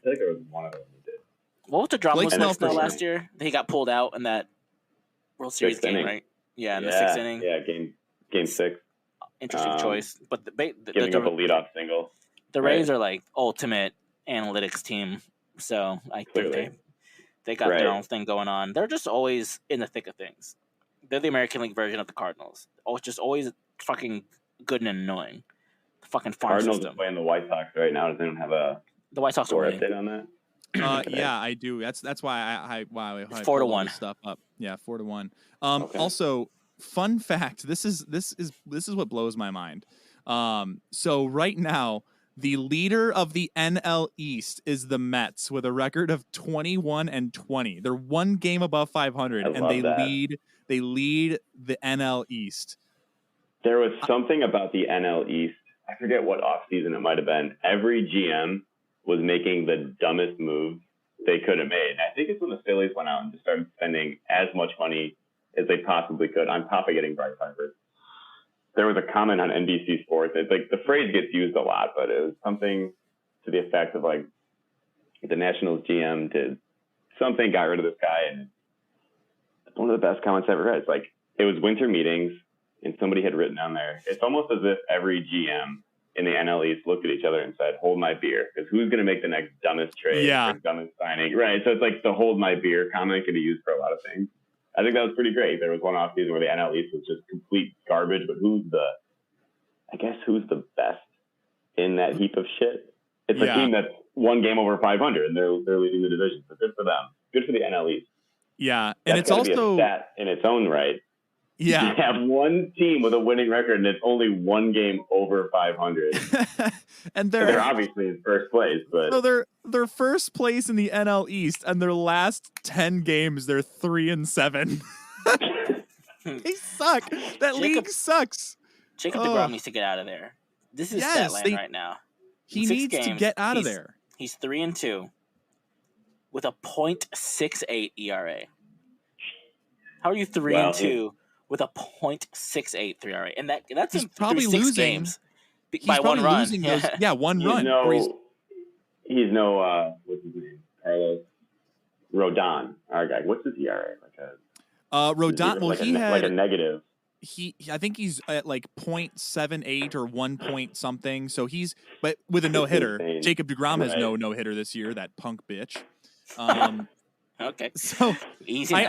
feel like there was one of them who did. What was the drama with Blake Snell sure. last year? He got pulled out in that World Series game, right? Yeah, in the sixth inning. Yeah, game 6. Interesting choice, but giving up a leadoff single. The Rays are like ultimate analytics team, so I think they got their own thing going on. They're just always in the thick of things. They're the American League version of the Cardinals. Just always fucking good and annoying. The fucking farm Cardinals system. Are playing the White Sox right now. Does anyone have the White Sox score update on that? Yeah, I do. That's why I 4-1 stuff up. Yeah, 4-1. Okay. Also, fun fact. This is what blows my mind. So right now, the leader of the NL East is the Mets with a record of 21-20. They're one game above 500, and they lead the NL East. There was something about the NL East. I forget what offseason it might have been. Every GM was making the dumbest moves they could have made. And I think it's when the Phillies went out and just started spending as much money as they possibly could on top of getting Bryce Harper. There was a comment on NBC Sports. It's like the phrase gets used a lot, but it was something to the effect of like the Nationals GM did something, got rid of this guy, and it's one of the best comments I ever read. It's like it was winter meetings, and somebody had written down there. It's almost as if every GM in the NL East looked at each other and said, "Hold my beer," because who's going to make the next dumbest trade or dumbest signing, right? So it's like the "hold my beer" comment can be used for a lot of things. I think that was pretty great. There was one off season where the NL East was just complete garbage, but who's the best in that heap of shit? It's a team that's one game over 500, and they're leading the division. So good for them. Good for the NL East. Yeah, and that's it's also be a stat in its own right. Yeah, you have one team with a winning record, and it's only one game over 500, and they're obviously in first place. But so they're first place in the NL East, and their last 10 games they're 3-7. They suck. That league sucks. Jacob deGrom needs to get out of there. This is Statland right now. He needs to get out of there. He's 3-2 with a .68 ERA. How are you 3-2 with a .68 ERA? And that's he's in probably through 6 losing games by one run. One run. He's no what's his name? Carlos Rodon, our guy. What's his ERA? Rodon. Well, he had like a negative. I think he's at like .78 or 1 point something. So but with a no hitter. Jacob deGrom has no hitter this year. That punk bitch. Okay. So easy. I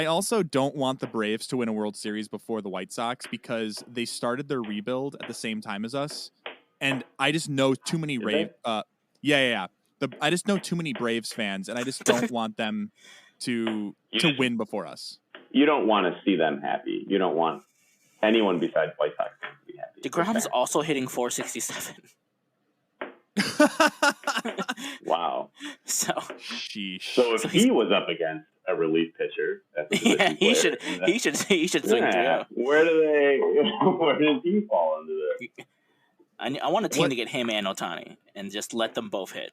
also don't want the Braves to win a World Series before the White Sox because they started their rebuild at the same time as us, and I just know too many I just know too many Braves fans, and I just don't want them to win before us. You don't want to see them happy. You don't want anyone besides White Sox fans to be happy. DeGrom's also hitting .467. Wow. So if he was up against a relief pitcher, he should swing through. Where does he fall into this? I want a team to get him and Ohtani and just let them both hit.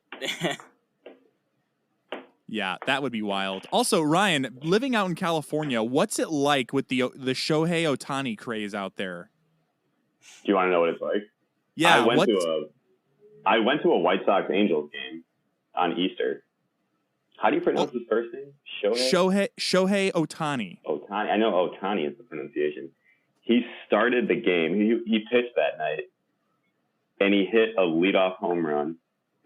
Yeah, that would be wild. Also, Ryan, living out in California, what's it like with the Shohei Ohtani craze out there? Do you want to know what it's like? Yeah, I went to a White Sox Angels game on Easter. How do you pronounce his first name? Shohei Ohtani. Ohtani. I know Ohtani is the pronunciation. He started the game. He pitched that night, and he hit a leadoff home run.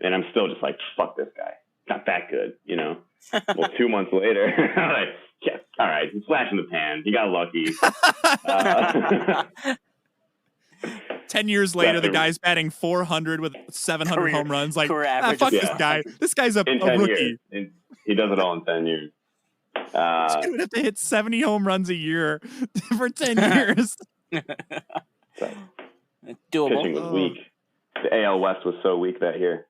And I'm still just like, fuck this guy. Not that good, you know? Well, 2 months later, I'm like, yeah, all right, he's flash in the pan. He got lucky. 10 years later, the guy's batting .400 with 700 home runs. Like, fuck this guy. This guy's a rookie. He does it all in 10 years. He would have to hit 70 home runs a year for 10 years. Doable. Pitching was weak. The AL West was so weak that year.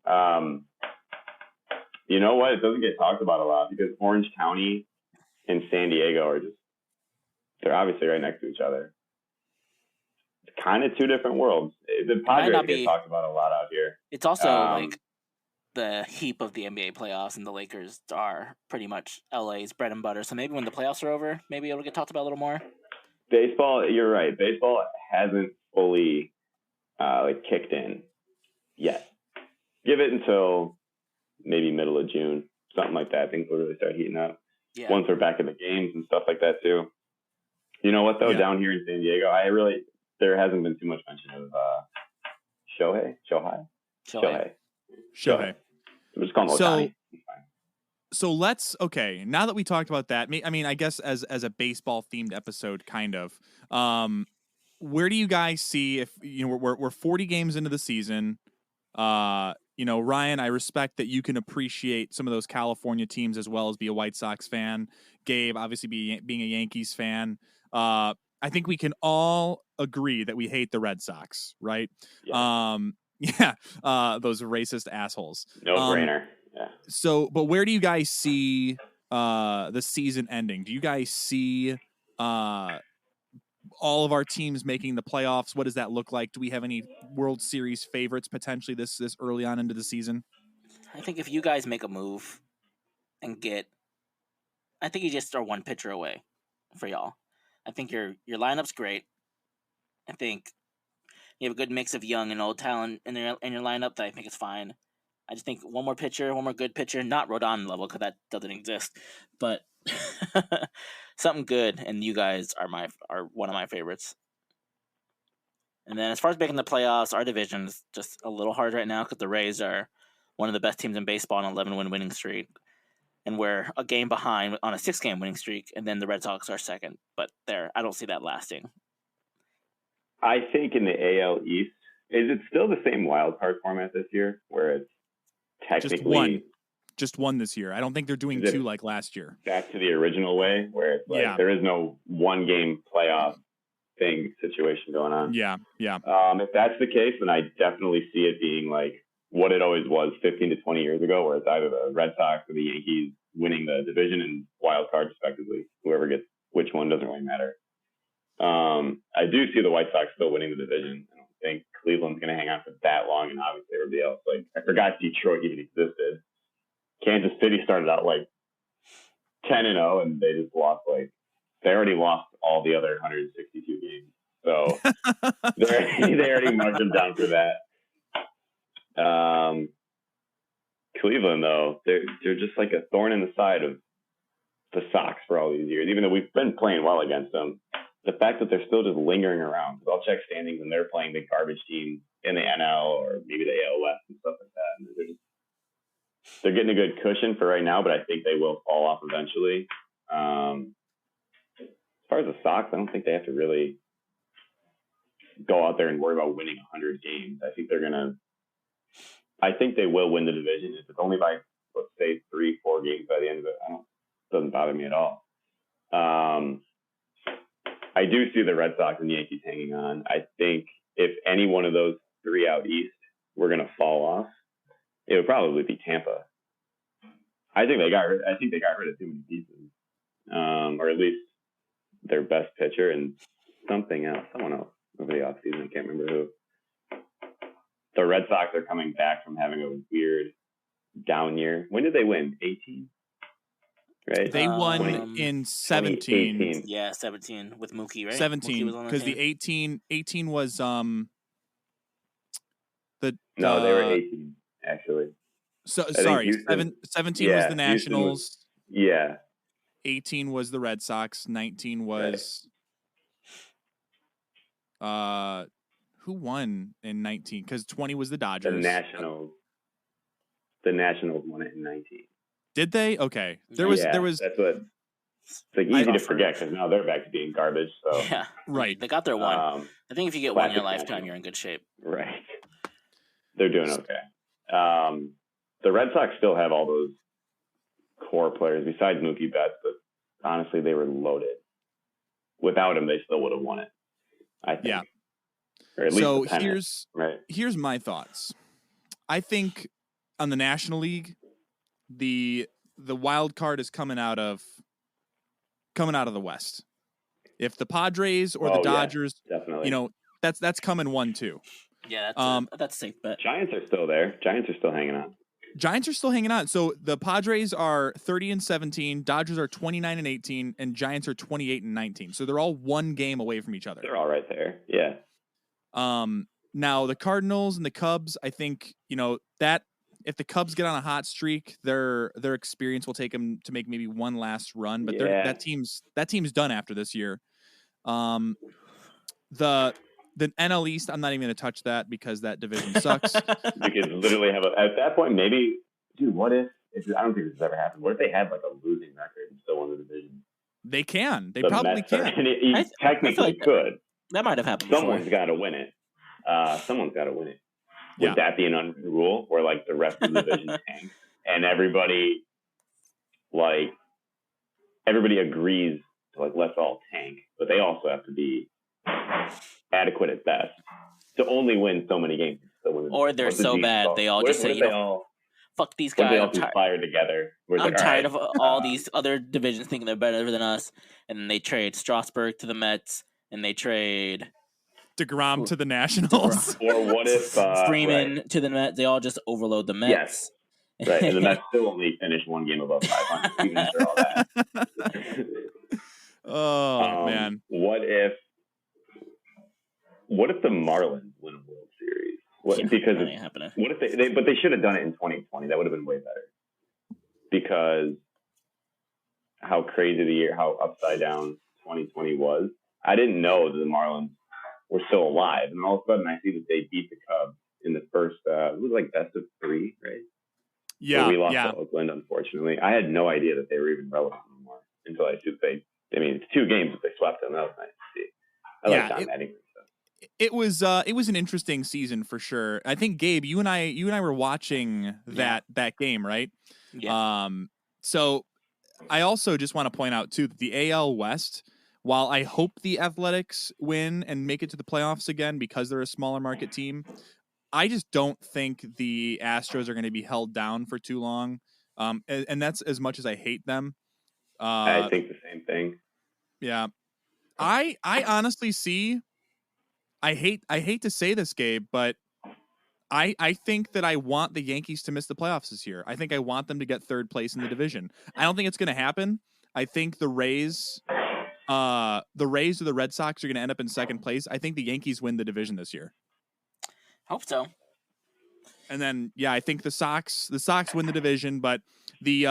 You know what? It doesn't get talked about a lot because Orange County and San Diego they're obviously right next to each other. It's kind of two different worlds. The Padres get talked about a lot out here. It's also the heap of the NBA playoffs, and the Lakers are pretty much LA's bread and butter. So maybe when the playoffs are over, maybe it'll get talked about a little more. Baseball, you're right. Baseball hasn't fully kicked in yet. Give it until maybe middle of June, something like that. Things will really start heating up. Yeah. Once we're back in the games and stuff like that too. You know what though? Yeah. Down here in San Diego, there hasn't been too much mention of Shohei. I'm just calling him Ohtani. So let's now that we talked about that, I mean, I guess as a baseball themed episode, kind of. Where do you guys see if we're 40 games into the season? Ryan, I respect that you can appreciate some of those California teams as well as be a White Sox fan. Gabe, obviously being a Yankees fan. I think we can all agree that we hate the Red Sox, right? Yeah. Those racist assholes. No brainer. Yeah. So, but where do you guys see the season ending? Do you guys see all of our teams making the playoffs? What does that look like? Do we have any World Series favorites potentially this early on into the season? I think if you guys make a move and I think you just are one pitcher away for y'all. I think your lineup's great. I think you have a good mix of young and old talent in your lineup that I think is fine. I just think one more good pitcher, not Rodon level because that doesn't exist, but something good, and you guys are one of my favorites. And then as far as making the playoffs, our division is just a little hard right now because the Rays are one of the best teams in baseball on an 11-win winning streak, and we're a game behind on a 6-game winning streak, and then the Red Sox are second. But I don't see that lasting. I think in the AL East, is it still the same wild card format this year, where it's technically just one this year? I don't think they're doing two like last year. Back to the original way, where it's there is no 1-game playoff situation going on. Yeah. If that's the case, then I definitely see it being like what it always was 15 to 20 years ago, where it's either the Red Sox or the Yankees winning the division and wild card respectively. Whoever gets which one doesn't really matter. I do see the White Sox still winning the division. I don't think Cleveland's going to hang on for that long, and obviously everybody else. Like, I forgot Detroit even existed. Kansas City started out 10-0, and they just lost they already lost all the other 162 games. So they already marked them down for that. Cleveland, though, they're just like a thorn in the side of the Sox for all these years, even though we've been playing well against them. The fact that they're still just lingering around, because I'll check standings and they're playing the garbage teams in the NL or maybe the AL West and stuff like that. And they're getting a good cushion for right now, but I think they will fall off eventually. As far as the Sox, I don't think they have to really go out there and worry about winning 100 games. I think they will win the division. If it's only by, let's say, 3-4 games by the end of it, it doesn't bother me at all. I do see the Red Sox and Yankees hanging on. I think if any one of those three out east were going to fall off, it would probably be Tampa. I think they got rid of too many pieces, or at least their best pitcher and someone else over the offseason. I can't remember who. The Red Sox are coming back from having a weird down year. When did they win? 18? Right? They won in 17. Yeah, 17 with Mookie, right? 17, because the 18 was No, they were 18 actually. So sorry, 17 was the Nationals. 18 was the Red Sox. 19 was who won in 19? Because 20 was the Dodgers. The Nationals won it in 19. Did they? Okay. There was. That's what. It's easy to forget because now they're back to being garbage. So yeah, right. They got their one. I think if you get one in your lifetime, you're in good shape. Right. They're doing okay. The Red Sox still have all those core players besides Mookie Betts, but honestly, they were loaded. Without him, they still would have won it. I think. Yeah. Or at least so here's my thoughts. I think on the National League, the wild card is coming out of the West. If the Padres or the Dodgers, definitely. That's coming 1-2. Yeah, that's a safe bet. Giants are still there. Giants are still hanging on. Giants are still hanging on. So the Padres are 30-17, Dodgers are 29-18, and Giants are 28-19. So they're all one game away from each other. They're all right there. Yeah. Now the Cardinals and the Cubs, I think, that if the Cubs get on a hot streak, their experience will take them to make maybe one last run. But that team's done after this year. The NL East, I'm not even going to touch that because that division sucks. You could literally have at that point, maybe, dude, what if I don't think this has ever happened. What if they had like a losing record and still won the division? They can. They probably can. Technically could. That might have happened. Someone's got to win it. Someone's got to win it. Would that be an unwritten rule where like the rest of the division tanks and everybody agrees to like let's all tank, but they also have to be adequate at best to only win so many games. Or they're so bad they all just say, fuck these guys. They all conspire together. I'm tired of all these other divisions thinking they're better than us, and they trade Strasburg to the Mets, and they trade DeGrom to the Nationals. Or what if Freeman to the Mets? They all just overload the Mets. Yes. Right, and the Mets still only finish one game above 500, even after all that. Oh man! What if the Marlins win a World Series? Because that ain't happening. What if they should have done it in 2020? That would have been way better. Because how crazy the year, how upside down 2020 was. I didn't know that the Marlins were still alive, and all of a sudden I see that they beat the Cubs in the first. It was like best of 3, right? Yeah, so we lost to Oakland, unfortunately. I had no idea that they were even relevant anymore until I see they. I mean, it's 2 games, but they swept them. That was nice to see. I like John Mattingly. It was an interesting season for sure. I think Gabe, you and I were watching that game, right? Yeah. So I also just want to point out too that the AL West, while I hope the Athletics win and make it to the playoffs again because they're a smaller market team, I just don't think the Astros are going to be held down for too long. And that's as much as I hate them. I think the same thing. Yeah. I honestly see. I hate to say this, Gabe, but I think that I want the Yankees to miss the playoffs this year. I think I want them to get 3rd place in the division. I don't think it's going to happen. I think the Rays or the Red Sox are going to end up in 2nd place. I think the Yankees win the division this year. Hope so. And then I think the Sox win the division, but the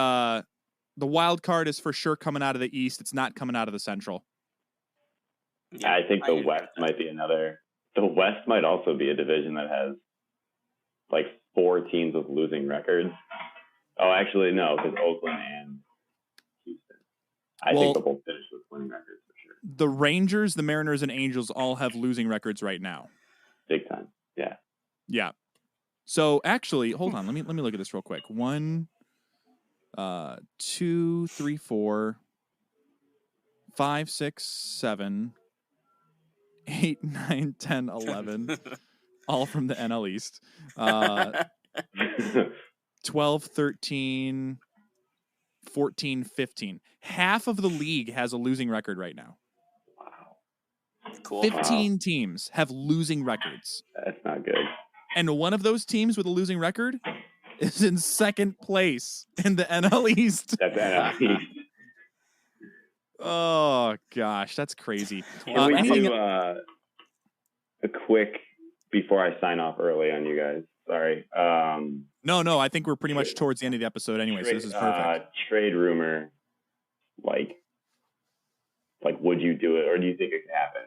wild card is for sure coming out of the East. It's not coming out of the Central. Yeah, I think the West might be another. The West might also be a division that has like 4 teams with losing records. Oh, actually, no, because Oakland and Houston. I think they'll both finish with winning records for sure. The Rangers, the Mariners, and Angels all have losing records right now. Big time. Yeah. Yeah. So actually, hold on. Let me look at this real quick. 1, 2, 3, 4, 5, 6, 7. 8, 9, 10, 11, all from the NL East. 12, 13, 14, 15. Half of the league has a losing record right now. Wow. Cool. 15 teams have losing records. That's not good. And one of those teams with a losing record is in 2nd place in the NL East. That's NL East. Oh gosh, that's crazy. Can we do a quick before I sign off early on you guys? Sorry. No. I think we're pretty much towards the end of the episode anyway, so this is perfect. Trade rumor, like, would you do it, or do you think it could happen?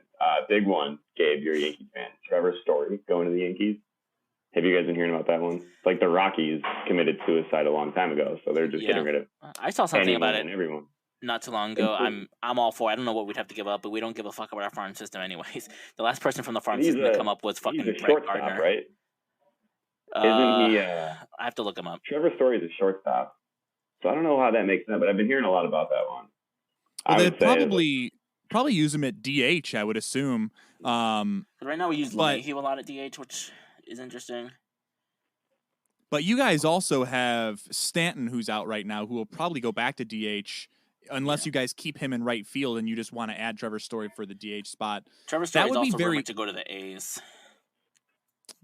Big one, Gabe, you're a Yankees fan. Trevor Story going to the Yankees. Have you guys been hearing about that one? Like the Rockies committed suicide a long time ago, so they're just getting rid of. I saw something about it. And everyone. Not too long ago. I'm all for it. I don't know what we'd have to give up, but we don't give a fuck about our farm system anyways. The last person from the farm system to come up was fucking Brett Gardner. Right? Isn't he? I have to look him up. Trevor Story is a shortstop, so I don't know how that makes sense, but I've been hearing a lot about that one. Well, they'd probably use him at DH, I would assume. Right now we use LeMahieu a lot at DH, which is interesting. But you guys also have Stanton, who's out right now, who will probably go back to DH. Unless you guys keep him in right field and you just want to add Trevor Story for the DH spot. Trevor Story is also rumored to go to the A's.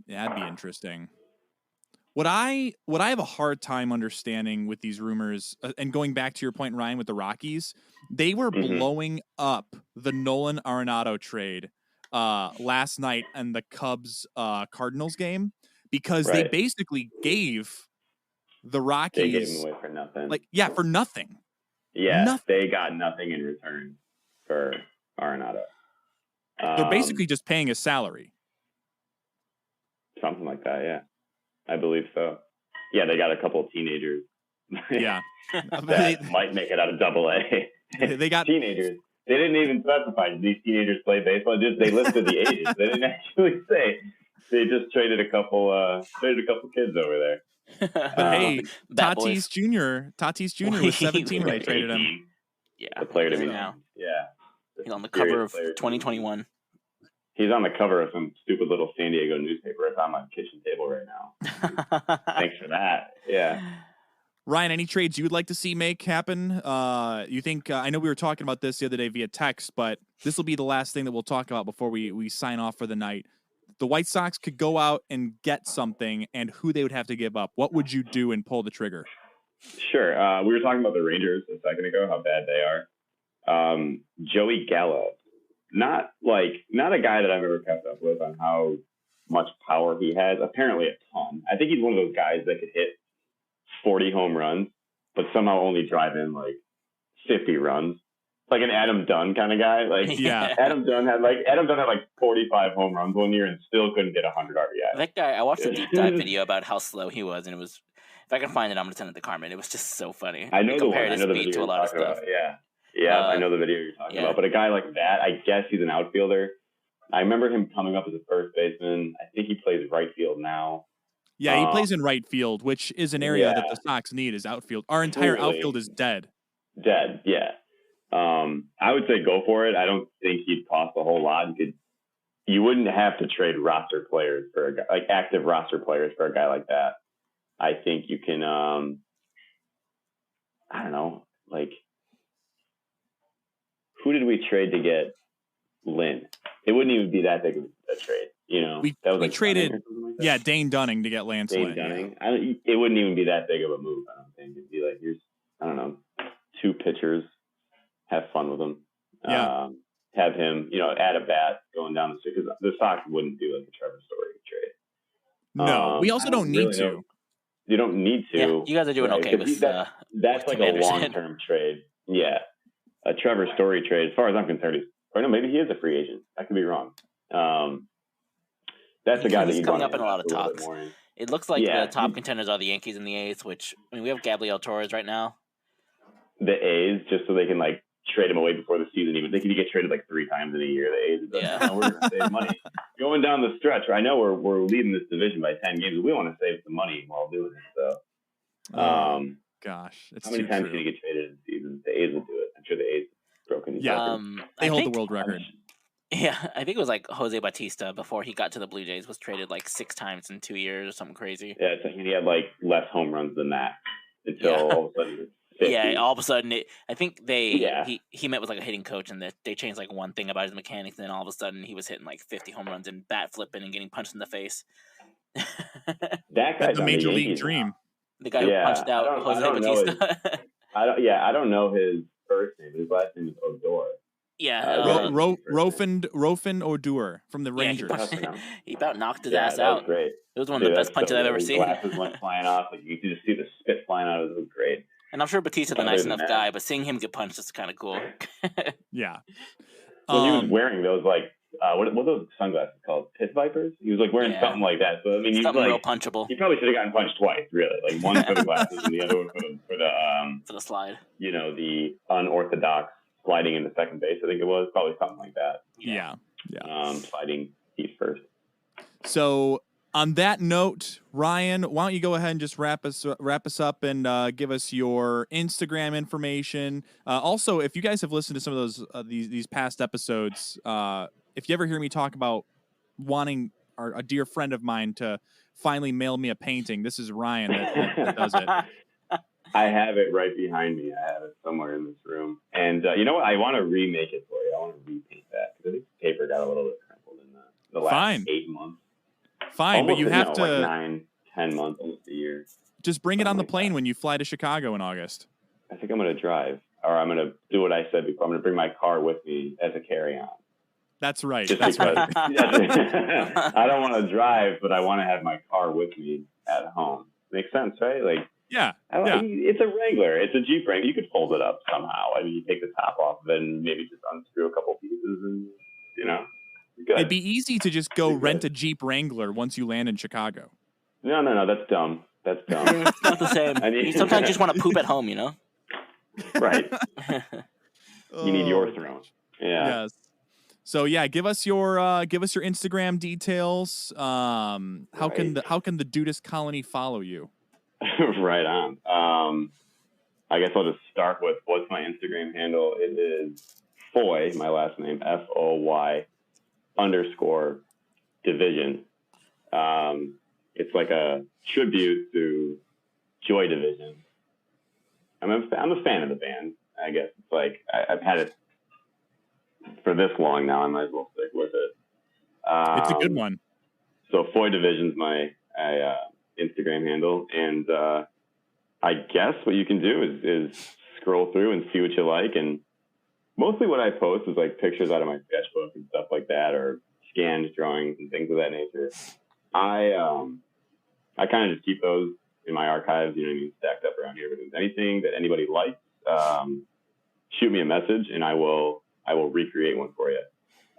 Yeah, that'd be interesting. What I have a hard time understanding with these rumors, and going back to your point, Ryan, with the Rockies, they were blowing up the Nolan Arenado trade last night in the Cubs Cardinals game because they basically gave the Rockies. They gave him away for nothing. For nothing. Yeah, nothing. They got nothing in return for Arenado. They're basically just paying his salary. Something like that, yeah. I believe so. Yeah, they got a couple of teenagers. Yeah. that might make it out of AA. They got teenagers. They didn't even specify these teenagers play baseball. They listed the ages. They didn't actually say. They just traded a couple kids over there. But hey, Tatis Jr. was 17 when they traded him. Yeah, the player to be now. Yeah, he's on the cover of 2021. He's on the cover of some stupid little San Diego newspaper. It's on my kitchen table right now. Thanks for that. Yeah. Ryan, any trades you would like to see make happen? You think, I know we were talking about this the other day via text, but this will be the last thing that we'll talk about before we sign off for the night. The White Sox could go out and get something, and who they would have to give up. What would you do and pull the trigger? Sure. We were talking about the Rangers a second ago, how bad they are. Joey Gallo. Not a guy that I've ever kept up with on how much power he has. Apparently a ton. I think he's one of those guys that could hit 40 home runs, but somehow only drive in 50 runs. Like an Adam Dunn kind of guy. Adam Dunn had 45 home runs one year and still couldn't get 100 RBI. That guy, I watched a deep dive video about how slow he was, and it was, if I can find it, I'm gonna send it to Carmen. It was just so funny. I know the speed to a lot of stuff. Yeah, I know the video you're talking about. But a guy like that, I guess he's an outfielder. I remember him coming up as a first baseman. I think he plays right field now. Yeah, he plays in right field, which is an area that the Sox need is outfield. Our entire outfield is dead. Dead, yeah. I would say go for it. I don't think he'd cost a whole lot. You wouldn't have to trade roster players for a guy, active roster players for a guy like that. I think you can, I don't know, who did we trade to get Lynn? It wouldn't even be that big of a trade, We traded, Dane Dunning to get Lance Lynn. Dunning. Yeah. It wouldn't even be that big of a move, I don't think. It'd be here's, I don't know, 2 pitchers, have fun with them. Yeah. Have him, add a bat going down the street, because the Sox wouldn't do a Trevor Story trade. No, we also don't need to. You don't need to. Yeah, you guys are doing okay with that's with a long-term trade. Yeah. A Trevor Story trade, as far as I'm concerned, or no, maybe he is a free agent. I could be wrong. That's a guy that he's coming up in a lot of talks. It looks like the top contenders are the Yankees and the A's, which, we have Gabriel Torres right now. The A's, just so they can trade him away before the season even. They can get traded 3 times in a year. The A's, we're going to save money. Going down the stretch, I know we're leading this division by 10 games, but we want to save some money while doing it. So, gosh, it's how many times can you get traded in the season? The A's will do it. I'm sure the A's broken. They hold the world record. Yeah, I think it was Jose Bautista before he got to the Blue Jays was traded 6 times in 2 years or something crazy. Yeah, he had less home runs than that until all of a sudden. 50. Yeah, all of a sudden, I think he met with a hitting coach, and they changed one thing about his mechanics, and then all of a sudden he was hitting 50 home runs and bat flipping and getting punched in the face. That guy's the major league dream. Now. The guy who punched out Jose Bautista. I don't know his first name, but his last name is Odor. Yeah, Rofin Odor from the Rangers. He about knocked his ass out. That was great. It was one of the best punches I've ever seen. Glasses went flying off. You could just see the spit flying out. It was great. And I'm sure Batista's a nice enough guy, but seeing him get punched is kind of cool. Yeah. Well, he was wearing those what are those sunglasses called? Pit Vipers? He was wearing something like that. So he's something real punchable. He probably should have gotten punched twice, really. One for the glasses and the other one for the slide. The unorthodox sliding into second base. I think it was probably something like that. Yeah. Sliding feet first. So on that note, Ryan, why don't you go ahead and just wrap us up and give us your Instagram information. Also, if you guys have listened to some of those these past episodes, if you ever hear me talk about wanting a dear friend of mine to finally mail me a painting, this is Ryan that does it. I have it right behind me. I have it somewhere in this room. And you know what? I want to remake it for you. I want to repaint that because I think the paper got a little bit crumpled in the last 8 months. Fine, almost, but you have to 9-10 10 months, almost a year. Just bring it on the plane when you fly to Chicago in August. I think I'm going to drive, or I'm going to do what I said before. I'm going to bring my car with me as a carry-on. That's right. That's right. I don't want to drive, but I want to have my car with me at home. Makes sense, right? Like, yeah. It's a Wrangler. It's a Jeep Wrangler. You could fold it up somehow. I mean, you take the top off, then maybe just unscrew a couple pieces, and good. It'd be easy to just go rent a Jeep Wrangler once you land in Chicago. No. That's dumb. It's not the same. You sometimes just want to poop at home, Right. You need your throne. Yeah. Yes. So yeah, give us your Instagram details. How can the Dudist Colony follow you? Right on. I guess I'll just start with what's my Instagram handle. It is Foy, my last name, FOY _division. It's like a tribute to Joy Division. I'm a fan of the band. I guess it's like I've had it for this long now. I might as well stick with it. It's a good one. So Foy Division's my Instagram handle, and I guess what you can do is scroll through and see what you like. And mostly what I post is like pictures out of my sketchbook and stuff like that, or scanned drawings and things of that nature. I kind of just keep those in my archives, stacked up around here. But if there's anything that anybody likes, shoot me a message and I will recreate one for you.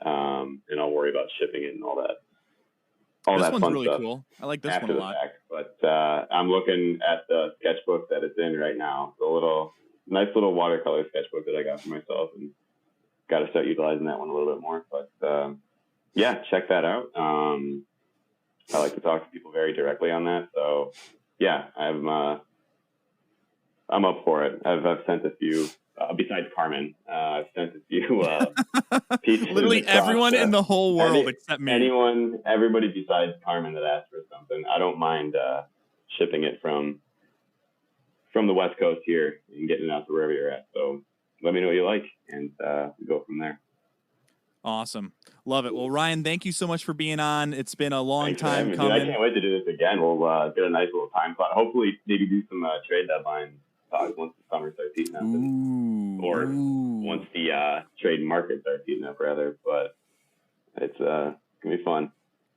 And I'll worry about shipping it and all that. This one's really cool. I like this one a lot. But I'm looking at the sketchbook that it's in right now. The nice little watercolor sketchbook that I got for myself, and got to start utilizing that one a little bit more. But yeah, check that out. I like to talk to people very directly on that. So yeah, I'm up for it. I've sent a few. Besides Carmen, I've sent a few pieces. Literally everyone in the whole world except me. Everybody besides Carmen that asked for something. I don't mind shipping it from the West Coast here and getting it out to wherever you're at. So let me know what you like, and we go from there. Awesome. Love it. Well, Ryan, thank you so much for being on. It's been a long time coming. Dude, I can't wait to do this again. We'll get a nice little time slot. Hopefully, maybe do some trade deadline talks once the summer starts heating up. Once the trade market starts heating up, rather. But it's going to be fun.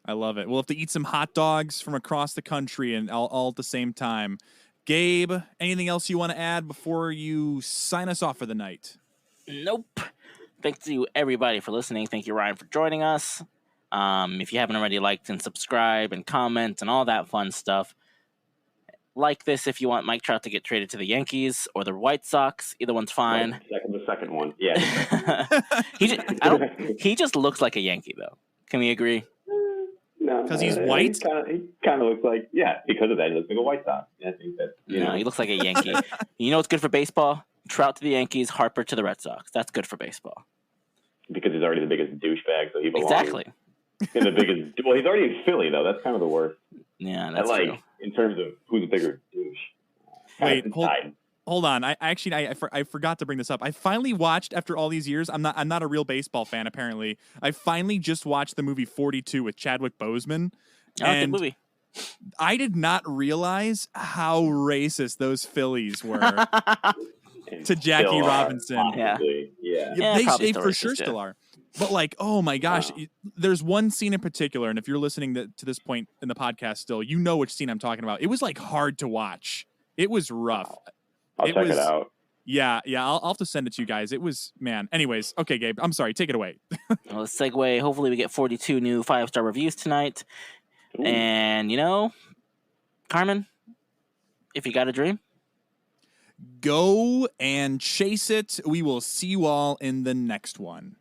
I love it. We'll have to eat some hot dogs from across the country and all at the same time. Gabe, anything else you want to add before you sign us off for the night? Nope. Thanks to everybody for listening. Thank you, Ryan, for joining us. If you haven't already liked and subscribe and comment and all that fun stuff, like this if you want Mike Trout to get traded to the Yankees or the White Sox. Either one's fine. The second one. Yeah. He just looks like a Yankee, though. Can we agree? No. Because he's white? He kind of looks like, because of that, he looks like a White Sox. I think that, he looks like a Yankee. You know what's good for baseball? Trout to the Yankees, Harper to the Red Sox. That's good for baseball. Because he's already the biggest douchebag, so he belongs. Exactly. In the biggest. Well, he's already in Philly, though. That's kind of the worst. Yeah, that's true. In terms of who's a bigger douche. Wait, hold on. I forgot to bring this up. I finally watched, after all these years. I'm not a real baseball fan, apparently. I finally just watched the movie 42 with Chadwick Boseman. Good movie. I did not realize how racist those Phillies were to Jackie Robinson. Yeah. They for sure still are. But oh my gosh, there's one scene in particular, and if you're listening to this point in the podcast still, you know which scene I'm talking about. It was hard to watch. It was rough. I'll check it out. Yeah, I'll have to send it to you guys. It was, man. Anyways, okay, Gabe, I'm sorry. Take it away. Well, let's segue. Hopefully we get 42 new 5-star reviews tonight. Ooh. And, Carmen, if you got a dream, go and chase it. We will see you all in the next one.